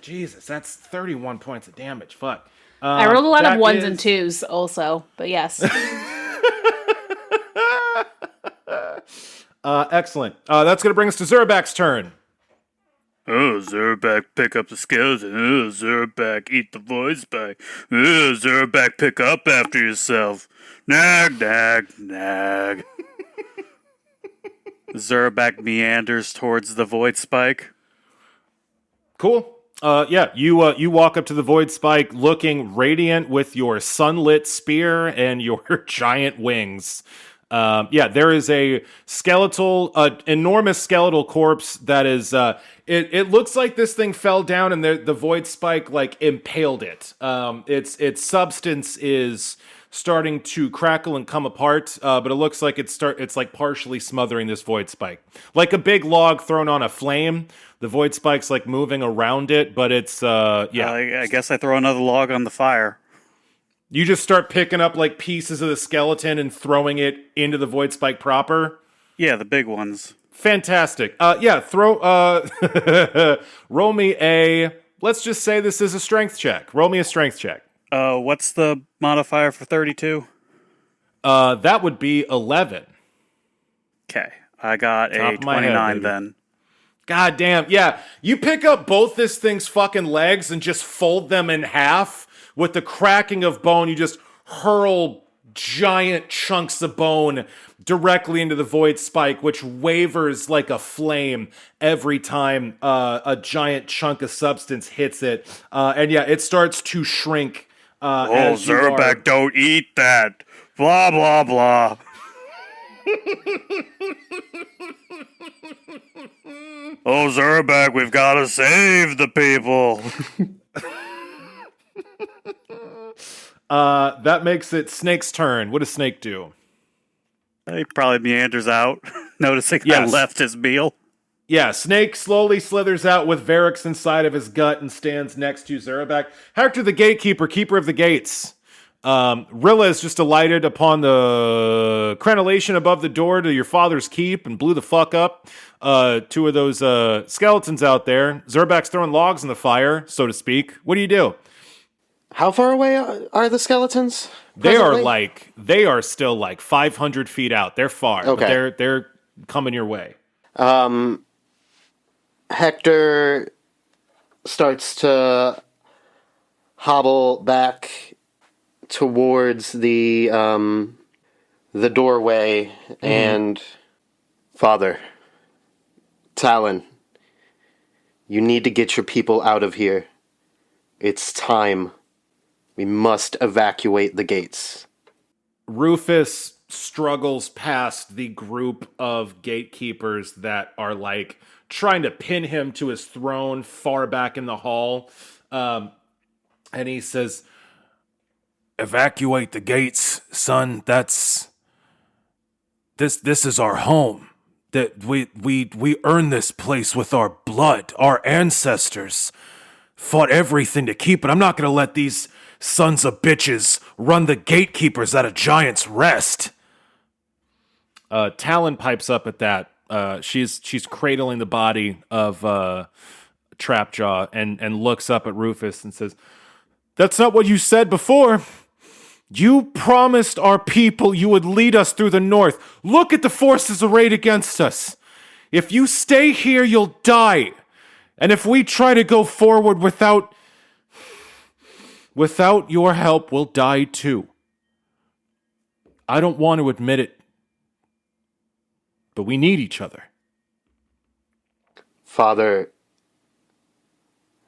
Jesus, that's 31 points of damage. Fuck. I rolled a lot of ones and twos also, but yes. Excellent. That's going to bring us to Zurabak's turn. Oh, Zurabak, pick up the skeleton. Oh, Zurabak, eat the void spike. Oh, Zurabak, pick up after yourself. Nag, nag, nag. Zurabak meanders towards the void spike. Cool. Yeah, you walk up to the void spike looking radiant with your sunlit spear and your giant wings. Yeah, there is a enormous skeletal corpse that is, it looks like this thing fell down and the void spike, like, impaled it. Its substance is starting to crackle and come apart, but it looks like it's like partially smothering this void spike. Like a big log thrown on a flame, the void spike's, like, moving around it, but it's, yeah. I guess I throw another log on the fire. You just start picking up like pieces of the skeleton and throwing it into the void spike proper. Yeah, the big ones. Fantastic. Yeah, roll me a, let's just say this is a strength check. Roll me a strength check. What's the modifier for 32? That would be 11. Okay, I got Top a of my head, 29 baby. then. God damn. Yeah, you pick up both this thing's fucking legs and just fold them in half. With the cracking of bone, you just hurl giant chunks of bone directly into the void spike, which wavers like a flame every time a giant chunk of substance hits it. And yeah, it starts to shrink. Oh, Zurabak, don't eat that. Blah, blah, blah. Oh, Zurabak, we've got to save the people. That makes it Snake's turn. What does Snake do? He probably meanders out, noticing I left his meal. Yeah, Snake slowly slithers out with Varix inside of his gut and stands next to Zurabak. Hector the Gatekeeper, Keeper of the Gates. Rilla is just alighted upon the crenellation above the door to your father's keep and blew the fuck up. Two of those skeletons out there. Zurabak's throwing logs in the fire, so to speak. What do you do? How far away are the skeletons? They are still like 500 feet out. They're far. Okay. But they're coming your way. Hector starts to hobble back towards the doorway and Father, Talon, you need to get your people out of here. It's time. We must evacuate the gates. Rufus struggles past the group of gatekeepers that are like trying to pin him to his throne far back in the hall. And he says, "Evacuate the gates, son. This is our home. That we earned this place with our blood. Our ancestors fought everything to keep it. I'm not going to let these sons of bitches run the gatekeepers at a giant's rest." Talon pipes up at that. She's cradling the body of Trapjaw and looks up at Rufus and says, "That's not what you said before. You promised our people you would lead us through the north. Look at the forces arrayed against us. If you stay here, you'll die. And if we try to go forward without your help, we'll die too. I don't want to admit it, but we need each other." Father,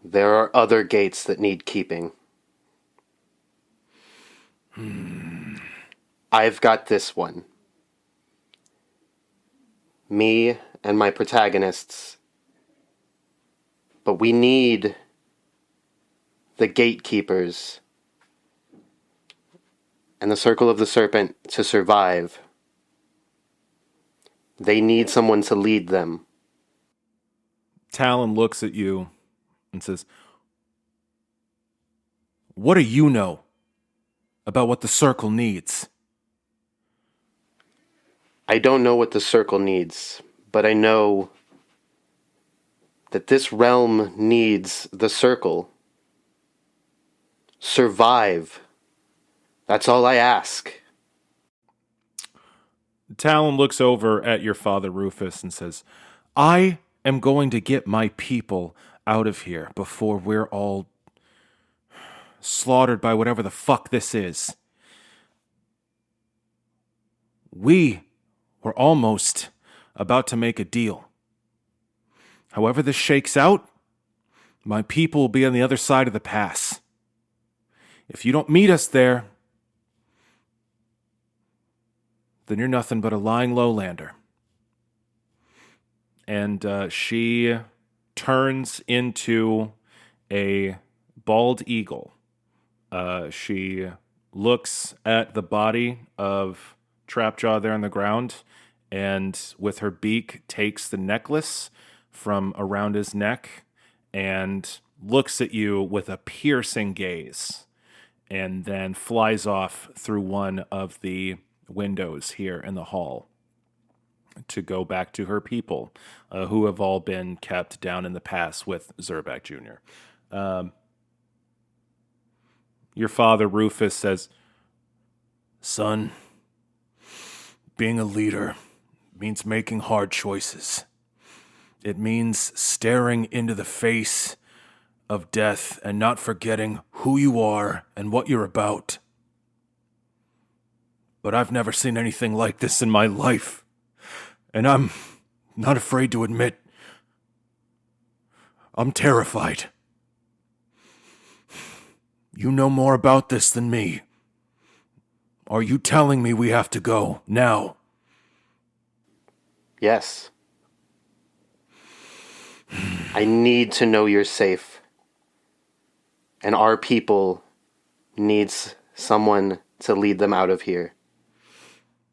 there are other gates that need keeping. I've got this one. Me and my protagonists. But we need the gatekeepers and the Circle of the Serpent to survive. They need someone to lead them. Talon looks at you and says, "What do you know about what the Circle needs?" I don't know what the Circle needs, but I know that this realm needs the Circle. Survive. That's all I ask. Talon looks over at your father, Rufus, and says, "I am going to get my people out of here before we're all slaughtered by whatever the fuck this is. We were almost about to make a deal. However this shakes out, my people will be on the other side of the pass. If you don't meet us there, then you're nothing but a lying lowlander." And she turns into a bald eagle. She looks at the body of Trapjaw there on the ground, and with her beak takes the necklace from around his neck and looks at you with a piercing gaze, and then flies off through one of the windows here in the hall to go back to her people, who have all been kept down in the pass with Zurabak Jr. Your father, Rufus, says, Son, being a leader means making hard choices. It means staring into the face of death and not forgetting who you are and what you're about. But I've never seen anything like this in my life, and I'm not afraid to admit I'm terrified. You know more about this than me. Are you telling me we have to go now? Yes. I need to know you're safe. And our people needs someone to lead them out of here.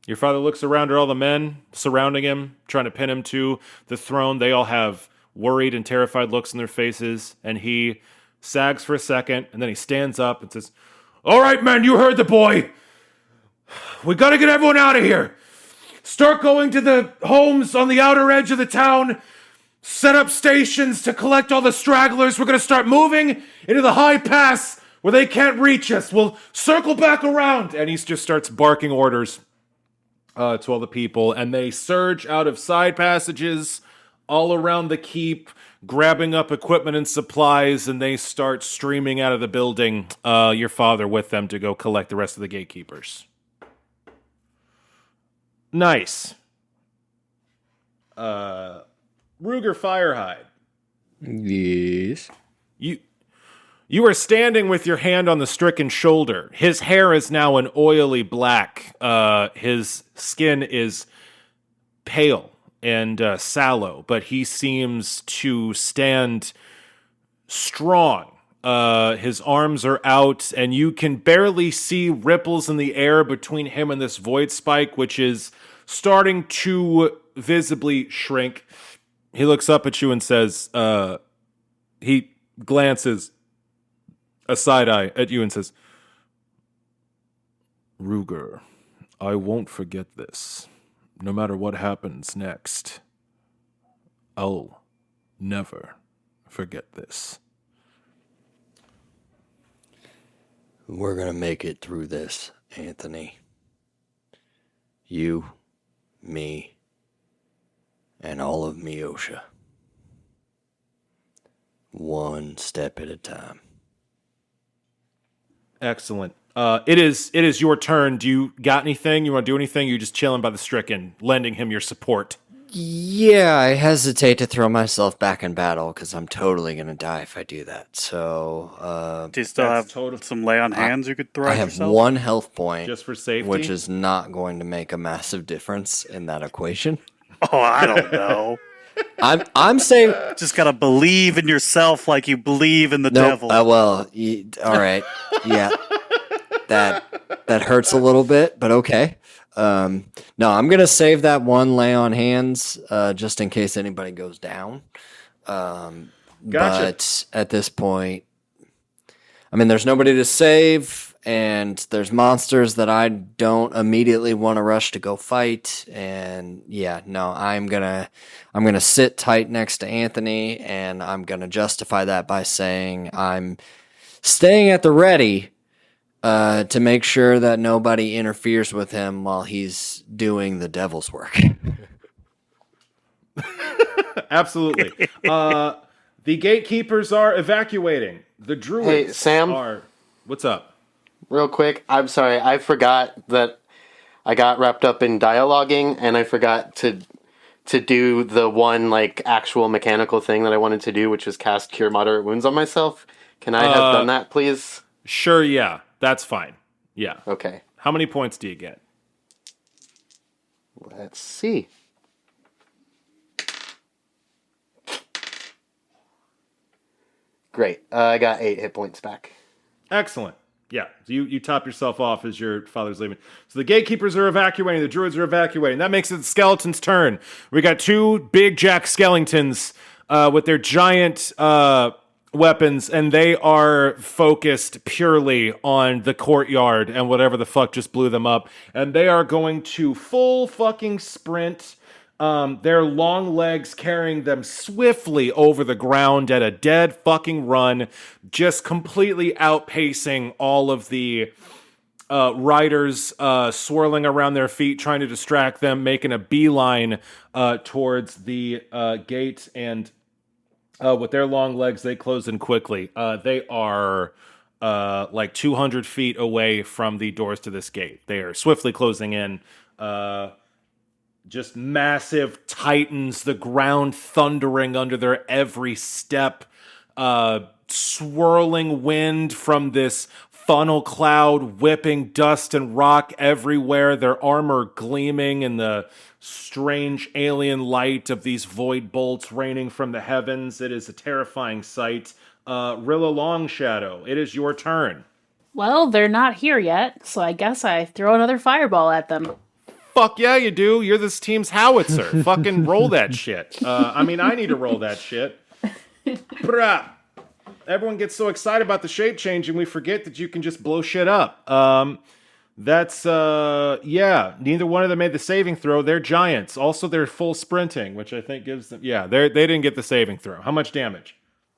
your father looks around at all the men surrounding him, trying to pin him to the throne. They all have worried and terrified looks in their faces, and he sags for a second, and then he stands up and says, "All right, men, you heard the boy. We gotta get everyone out of here. Start going to the homes on the outer edge of the town. Set up stations to collect all the stragglers. We're gonna start moving into the high pass where they can't reach us. We'll circle back around." And he just starts barking orders to all the people, and they surge out of side passages all around the keep, grabbing up equipment and supplies, and they start streaming out of the building, your father with them to go collect the rest of the gatekeepers. Nice. Ruger Firehide. Yes. You are standing with your hand on the stricken shoulder. His hair is now an oily black. His skin is pale and sallow, but he seems to stand strong. His arms are out, and you can barely see ripples in the air between him and this void spike, which is starting to visibly shrink. He looks up at you and says, he glances a side eye at you and says, Ruger, I won't forget this. No matter what happens next, I'll never forget this. We're going to make it through this, Anthony. You, me, and all of Miosha. One step at a time. "Excellent. It is your turn. Do you got anything? You want to do anything? You're just chilling by the stricken, lending him your support." Yeah, I hesitate to throw myself back in battle because I'm totally going to die if I do that. So, Do you still That's have some lay on hands you could throw I at have yourself? 1 health point, Just for safety? which is not going to make a massive difference in that equation. Oh, I don't know. I'm saying Just gotta believe in yourself like you believe in the no. devil. All right, yeah, that hurts a little bit, but okay. No, I'm gonna save that 1 lay on hands just in case anybody goes down. Gotcha. But at this point, I mean, there's nobody to save, and there's monsters that I don't immediately want to rush to go fight. And yeah, no, I'm gonna sit tight next to Anthony, and I'm gonna justify that by saying I'm staying at the ready to make sure that nobody interferes with him while he's doing the devil's work. Absolutely. The gatekeepers are evacuating. The druids Hey, Sam? are... What's up? Real quick, I'm sorry, I forgot that I got wrapped up in dialoguing, and I forgot to do the one like actual mechanical thing that I wanted to do, which was cast Cure Moderate Wounds on myself. Can I have done that, please? Sure, yeah. That's fine. Yeah. Okay, How many points do you get? let's see. Great, I got 8 hit points back. Excellent. Yeah, so you top yourself off as your father's leaving. So the gatekeepers are evacuating, the druids are evacuating. That makes it the skeleton's turn. We got 2 big jack skeletons with their giant weapons, and they are focused purely on the courtyard and whatever the fuck just blew them up. And they are going to full fucking sprint. Their long legs carrying them swiftly over the ground at a dead fucking run, just completely outpacing all of the riders swirling around their feet, trying to distract them, making a beeline towards the gate. And with their long legs, they close in quickly. They are like 200 feet away from the doors to this gate. They are swiftly closing in. Just massive titans, the ground thundering under their every step, swirling wind from this funnel cloud, whipping dust and rock everywhere, their armor gleaming in the strange alien light of these void bolts raining from the heavens. It is a terrifying sight. Rilla Longshadow, it is your turn. Well, they're not here yet, so I guess I throw another fireball at them. Fuck yeah, you do. You're this team's howitzer. Fucking roll that shit. I mean, I need to roll that shit. Brah. Everyone gets so excited about the shape change and we forget that you can just blow shit up. Yeah, neither one of them made the saving throw. They're giants. Also, they're full sprinting, which I think gives them... Yeah, they didn't get the saving throw. How much damage?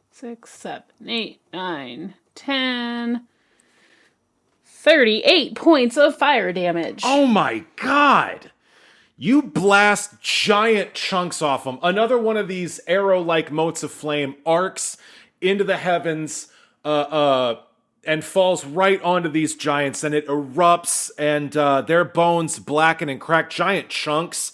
6, 7, 8, 9, 10... 38 points of fire damage. Oh my god! You blast giant chunks off them. Another one of these arrow-like motes of flame arcs into the heavens and falls right onto these giants, and it erupts, and their bones blacken and crack. Giant chunks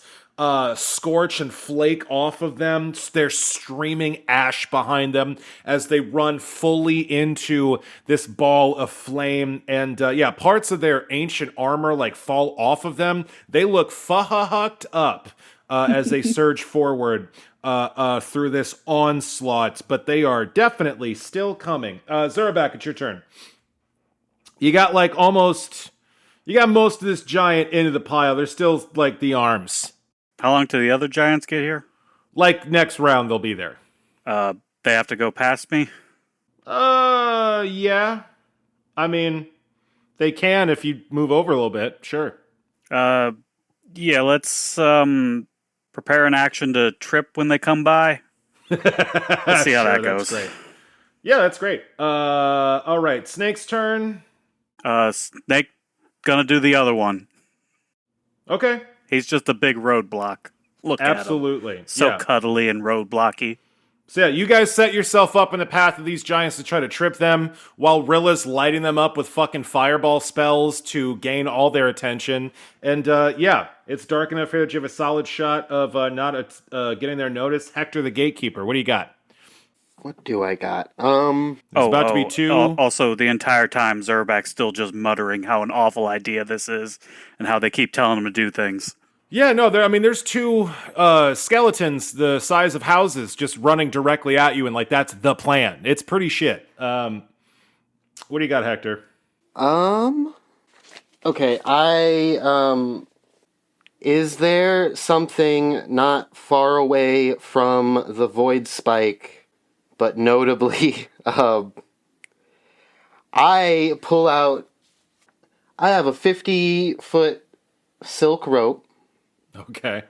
scorch and flake off of them. They're streaming ash behind them as they run fully into this ball of flame. And yeah, parts of their ancient armor like fall off of them. They look fucked up as they surge forward through this onslaught, but they are definitely still coming. Zurabak, it's your turn. You got most of this giant into the pile. There's still like the arms. How long till the other giants get here? Like next round, they'll be there. They have to go past me? Yeah. I mean, they can if you move over a little bit, sure. Yeah, let's prepare an action to trip when they come by. Let's see how that goes. That's great. Yeah, that's great. All right, Snake's turn. Snake gonna do the other one. Okay. He's just a big roadblock. Look at him. Absolutely. So yeah. cuddly and roadblocky. So yeah, you guys set yourself up in the path of these giants to try to trip them, while Rilla's lighting them up with fucking fireball spells to gain all their attention. And yeah, it's dark enough here that you have a solid shot of not getting their notice. Hektor the Gatekeeper, what do you got? What do I got? It's about to be two. Also, the entire time, Zurabak's still just muttering how an awful idea this is, and how they keep telling him to do things. Yeah, no, there's two skeletons the size of houses just running directly at you, and like that's the plan. It's pretty shit. What do you got, Hektor? Okay, is there something not far away from the void spike, but notably, I pull out, I have a 50-foot silk rope. Okay.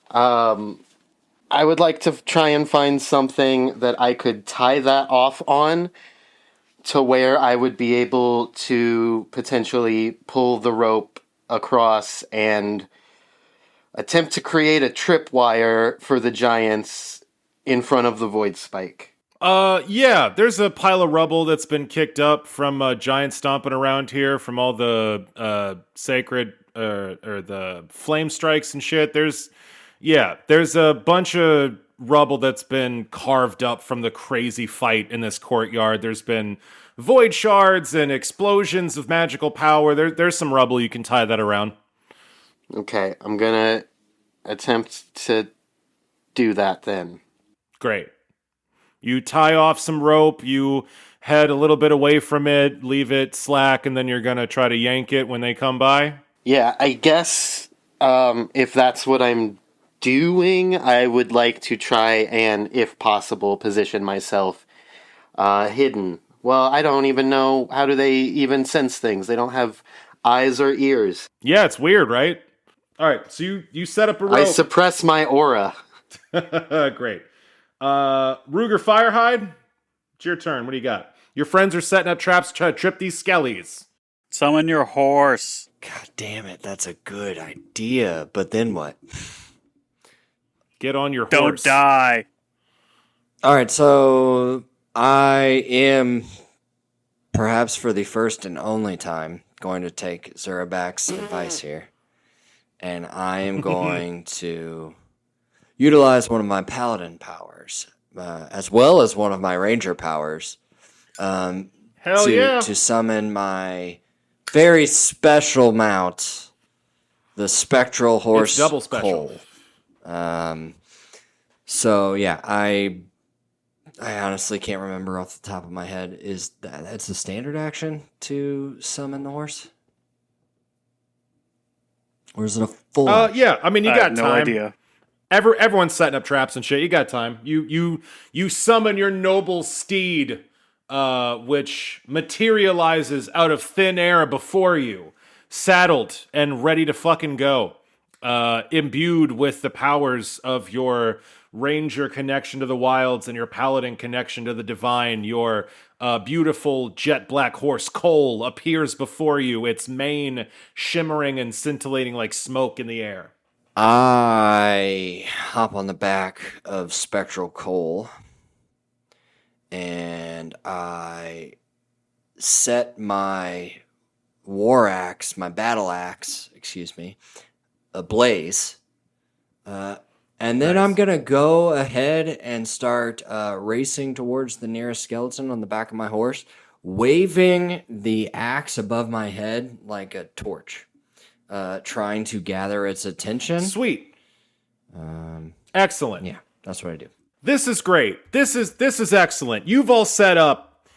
I would like to try and find something that I could tie that off on to where I would be able to potentially pull the rope across and attempt to create a tripwire for the giants in front of the void spike. Yeah, there's a pile of rubble that's been kicked up from giants stomping around here from all the sacred or the flame strikes and shit. There's a bunch of rubble that's been carved up from the crazy fight in this courtyard. There's been void shards and explosions of magical power. There's some rubble. You can tie that around. Okay, I'm gonna attempt to do that then. Great. You tie off some rope, you head a little bit away from it, leave it slack, and then you're gonna try to yank it when they come by? Yeah, I guess if that's what I'm doing, I would like to try and, if possible, position myself hidden. Well, I don't even know, how do they even sense things? They don't have eyes or ears. Yeah, it's weird, right? All right, so you set up a rope. I suppress my aura. Great. Ruger Firehide, it's your turn. What do you got? Your friends are setting up traps to try to trip these skellies. Summon your horse. God damn it, that's a good idea. But then what? Get on your Don't horse. die. All right, so I am, perhaps for the first and only time, going to take Zurabak's advice here. And I am going to utilize one of my paladin powers, as well as one of my ranger powers, to summon my very special mount, the spectral horse. It's double special. Cole. So yeah, I honestly can't remember off the top of my head. That's a standard action to summon the horse? Or is it a full action? Yeah, I mean, you got no time. idea. Everyone's setting up traps and shit. You got time. You summon your noble steed, which materializes out of thin air before you, saddled and ready to fucking go, imbued with the powers of your ranger connection to the wilds and your paladin connection to the divine. Your beautiful jet black horse Cole appears before you, its mane shimmering and scintillating like smoke in the air. I hop on the back of Spectral Cole and I set my my battle axe, ablaze. And then I'm going to go ahead and start racing towards the nearest skeleton on the back of my horse, waving the axe above my head like a torch. Trying to gather its attention. Sweet. Excellent. Yeah, that's what I do. This is great. This is excellent. You've all set up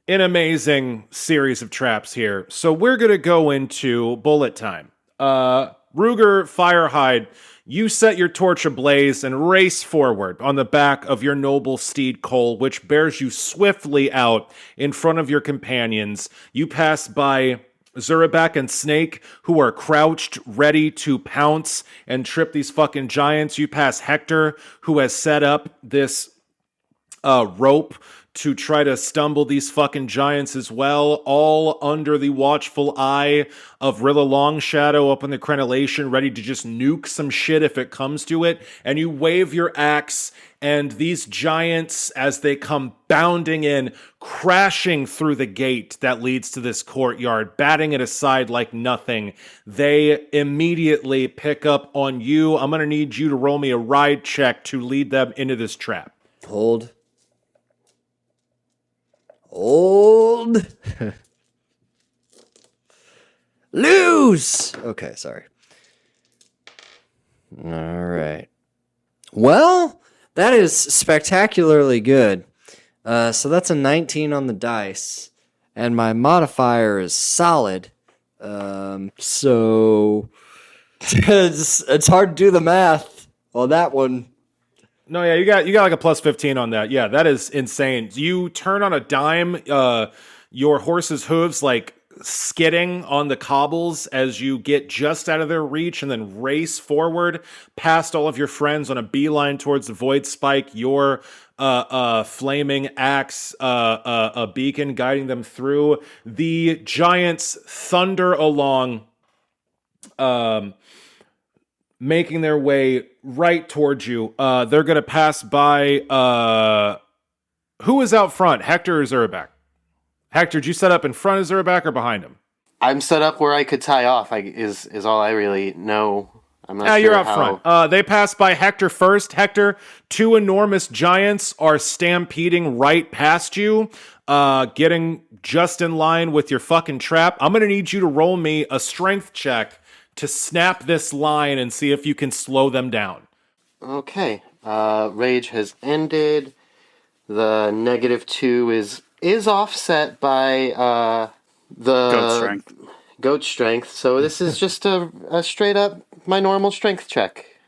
an amazing series of traps here. So we're going to go into bullet time. Ruger Firehide, you set your torch ablaze and race forward on the back of your noble steed Cole, which bears you swiftly out in front of your companions. You pass by Zurabak and Snake, who are crouched, ready to pounce and trip these fucking giants. You pass Hektor, who has set up this rope to try to stumble these fucking giants as well, all under the watchful eye of Rilla Longshadow up in the crenellation, ready to just nuke some shit if it comes to it. And you wave your axe, and these giants, as they come bounding in, crashing through the gate that leads to this courtyard, batting it aside like nothing, they immediately pick up on you. I'm going to need you to roll me a ride check to lead them into this trap. Hold. Lose! Okay, sorry. All right. Well, that is spectacularly good. So that's a 19 on the dice. And my modifier is solid. So it's hard to do the math on that one. No, yeah, you got like a plus 15 on that. Yeah, that is insane. You turn on a dime, your horse's hooves like skidding on the cobbles as you get just out of their reach and then race forward past all of your friends on a beeline towards the void spike, your flaming axe, a beacon guiding them through. The giants thunder along, making their way right towards you. They're going to pass by... who is out front, Hektor or Zurabak? Hektor, did you set up in front of Zurabak or behind him? I'm set up where I could tie off, is all I really know. I'm not sure you're out how... front. They pass by Hektor first. Hektor, two enormous giants are stampeding right past you, getting just in line with your fucking trap. I'm going to need you to roll me a strength check to snap this line and see if you can slow them down. Okay. Rage has ended. The -2 is offset by the goat strength. So this is just a straight up my normal strength check.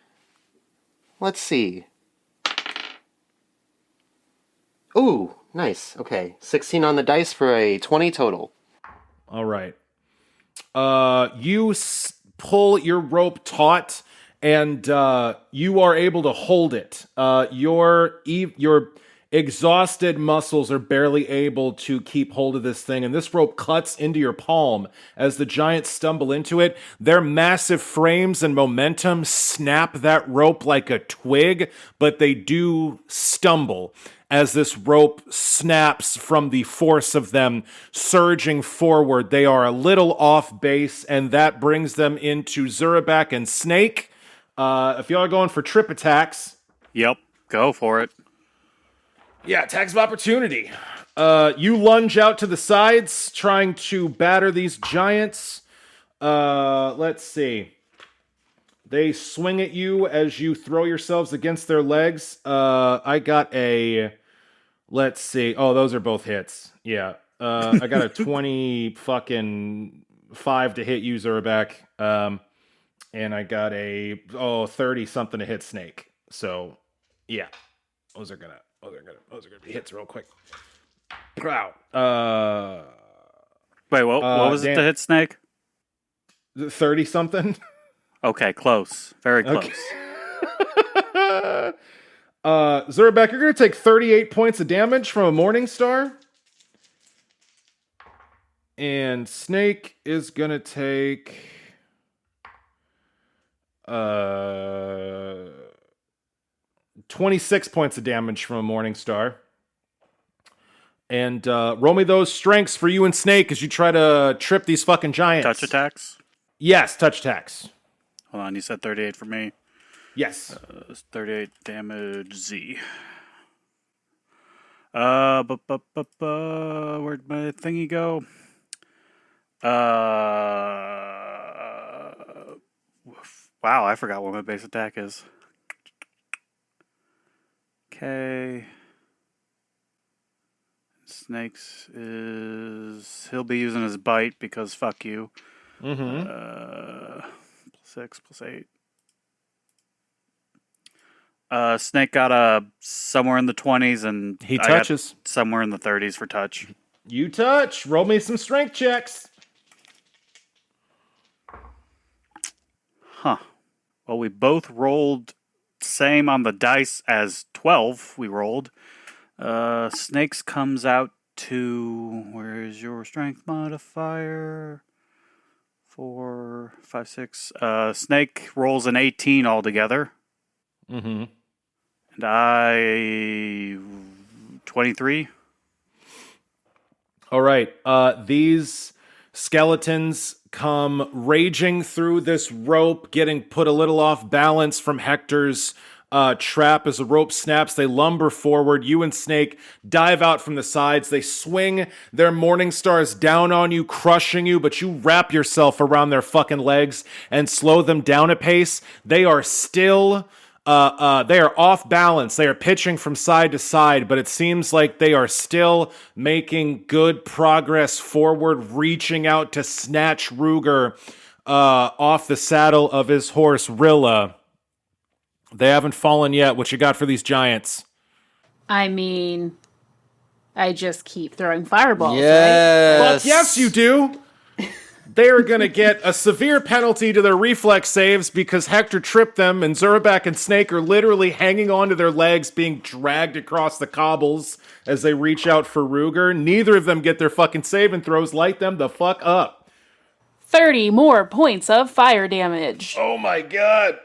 Let's see. Ooh, nice. Okay, 16 on the dice for a 20 total. All right. You pull your rope taut, and you are able to hold it. Your exhausted muscles are barely able to keep hold of this thing, and this rope cuts into your palm as the giants stumble into it. Their massive frames and momentum snap that rope like a twig, but they do stumble as this rope snaps from the force of them surging forward. They are a little off base, and that brings them into Zurabak and Snake. If y'all are going for trip attacks... Yep, go for it. Yeah, attacks of opportunity. You lunge out to the sides, trying to batter these giants. Let's see. They swing at you as you throw yourselves against their legs. I got a... Let's see. Oh, those are both hits. Yeah. I got a 20 fucking 5 to hit you, Zurabak. And I got a 30 something to hit Snake. So, yeah. Those are gonna be hits real quick. Wow. Wait, what was it to hit Snake? 30 something. Okay, close. Very close. Okay. Zurabak, you're gonna take 38 points of damage from a Morning Star. And Snake is gonna take 26 points of damage from a Morning Star. And roll me those strengths for you and Snake as you try to trip these fucking giants. Touch attacks? Yes, touch attacks. Hold on, you said 38 for me. Yes. 38 damage Z. Where'd my thingy go? Wow, I forgot what my base attack is. Okay. Snakes is... He'll be using his bite because fuck you. Mm-hmm. +6, +8. Snake got somewhere in the 20s, and He touches. I got somewhere in the 30s for touch. You touch. Roll me some strength checks. Huh. Well, we both rolled same on the dice as 12 we rolled. Snakes comes out to... Where is your strength modifier? 4, 5, 6. Snake rolls an 18 altogether. Mm-hmm. And I... 23. All right. These skeletons come raging through this rope, getting put a little off balance from Hektor's trap. As the rope snaps, they lumber forward. You and Snake dive out from the sides. They swing their morning stars down on you, crushing you, but you wrap yourself around their fucking legs and slow them down a pace. They are still... they are off balance. They are pitching from side to side, but it seems like they are still making good progress forward, reaching out to snatch Ruger off the saddle of his horse, Rilla. They haven't fallen yet. What you got for these giants? I mean, I just keep throwing fireballs, right? Yes. Fuck yes, you do. They are going to get a severe penalty to their reflex saves because Hektor tripped them, and Zurabak and Snake are literally hanging onto their legs, being dragged across the cobbles as they reach out for Ruger. Neither of them get their fucking saving throws. Light them the fuck up. 30 more points of fire damage. Oh my god.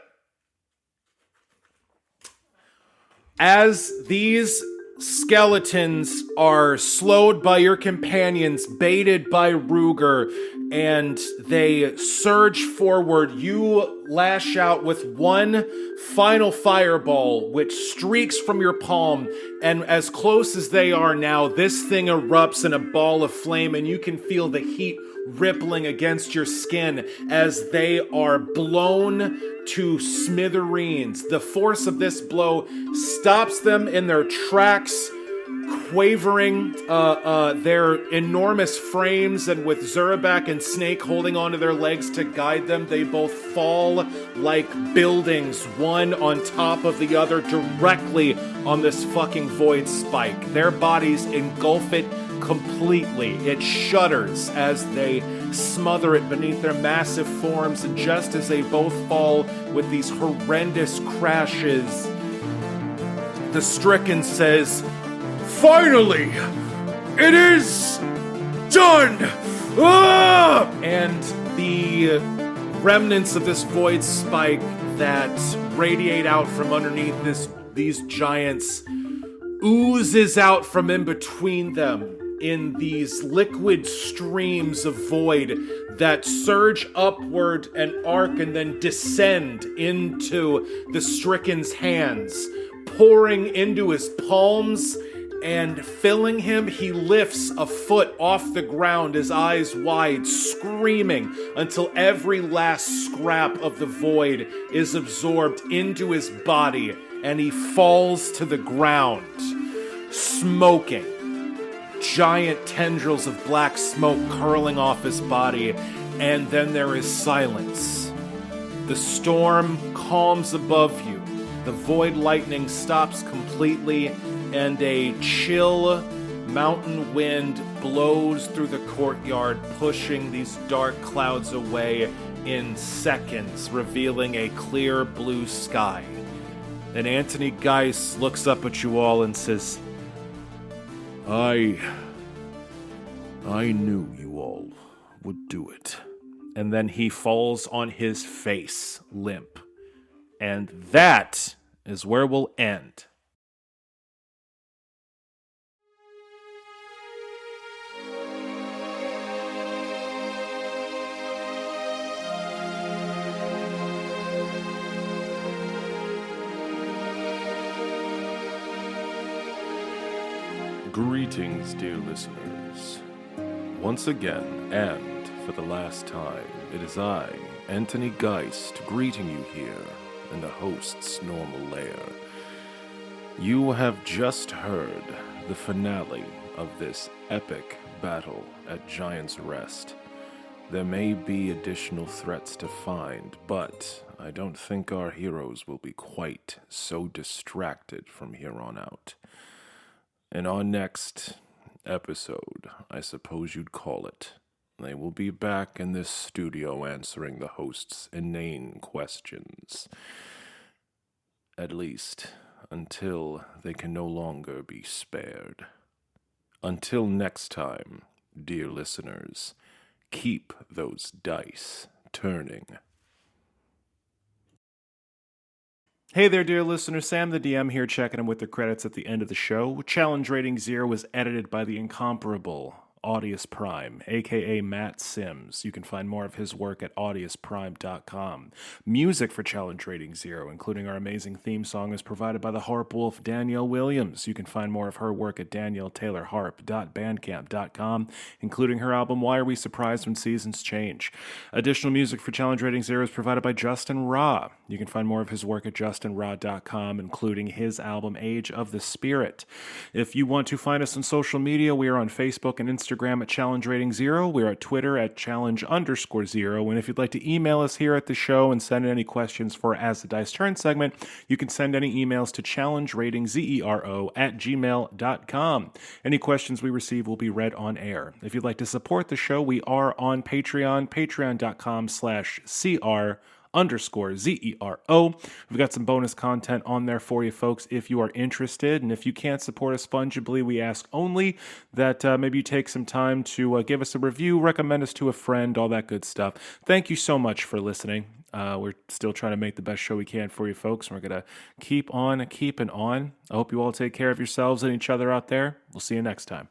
As these skeletons are slowed by your companions, baited by Ruger, and they surge forward, you lash out with one final fireball, which streaks from your palm, and as close as they are now, this thing erupts in a ball of flame, and you can feel the heat rippling against your skin as they are blown to smithereens. The force of this blow stops them in their tracks, quavering their enormous frames, and with Zurabak and Snake holding onto their legs to guide them, they both fall like buildings, one on top of the other, directly on this fucking void spike. Their bodies engulf it completely. It shudders as they smother it beneath their massive forms, and just as they both fall with these horrendous crashes, the stricken says, "Finally! It is done!" Ah! And the remnants of this void spike that radiate out from underneath these giants oozes out from in between them in these liquid streams of void that surge upward and arc and then descend into the stricken's hands, pouring into his palms and filling him. He lifts a foot off the ground, his eyes wide, screaming until every last scrap of the void is absorbed into his body, and he falls to the ground, smoking. Giant tendrils of black smoke curling off his body, and then there is silence. The storm calms above you. The void lightning stops completely, and a chill mountain wind blows through the courtyard, pushing these dark clouds away in seconds, revealing a clear blue sky. Then Anthony Geis looks up at you all and says, I knew you all would do it. And then he falls on his face, limp. And that is where we'll end. Greetings, dear listeners. Once again, and for the last time, it is I, Anthony Geist, greeting you here in the host's normal lair. You have just heard the finale of this epic battle at Giant's Rest. There may be additional threats to find, but I don't think our heroes will be quite so distracted from here on out. In our next episode, I suppose you'd call it, they will be back in this studio answering the host's inane questions. At least, until they can no longer be spared. Until next time, dear listeners, keep those dice turning. Hey there, dear listener. Sam the DM here, checking in with the credits at the end of the show. Challenge Rating Zero was edited by the incomparable Audius Prime, aka Matt Sims. You can find more of his work at audiusprime.com. Music for Challenge Rating Zero, including our amazing theme song, is provided by the harp wolf Danielle Williams. You can find more of her work at danielletaylorharp.bandcamp.com, including her album Why Are We Surprised When Seasons Change. Additional music for Challenge Rating Zero is provided by Justin Ra. You can find more of his work at justinra.com, including his album Age of the Spirit. If you want to find us on social media, we are on Facebook and Instagram at Challenge Rating Zero. We're at Twitter at Challenge_Zero. And if you'd like to email us here at the show and send any questions for As the Dice Turn segment, you can send any emails to challengeratingzero@gmail.com. Any questions we receive will be read on air. If you'd like to support the show, we are on Patreon, patreon.com/CR_ZERO. We've got some bonus content on there for you folks if you are interested. And if you can't support us fungibly, we ask only that maybe you take some time to give us a review, recommend us to a friend, all that good stuff. Thank you so much for listening. We're still trying to make the best show we can for you folks. We're going to keep on keeping on. I hope you all take care of yourselves and each other out there. We'll see you next time.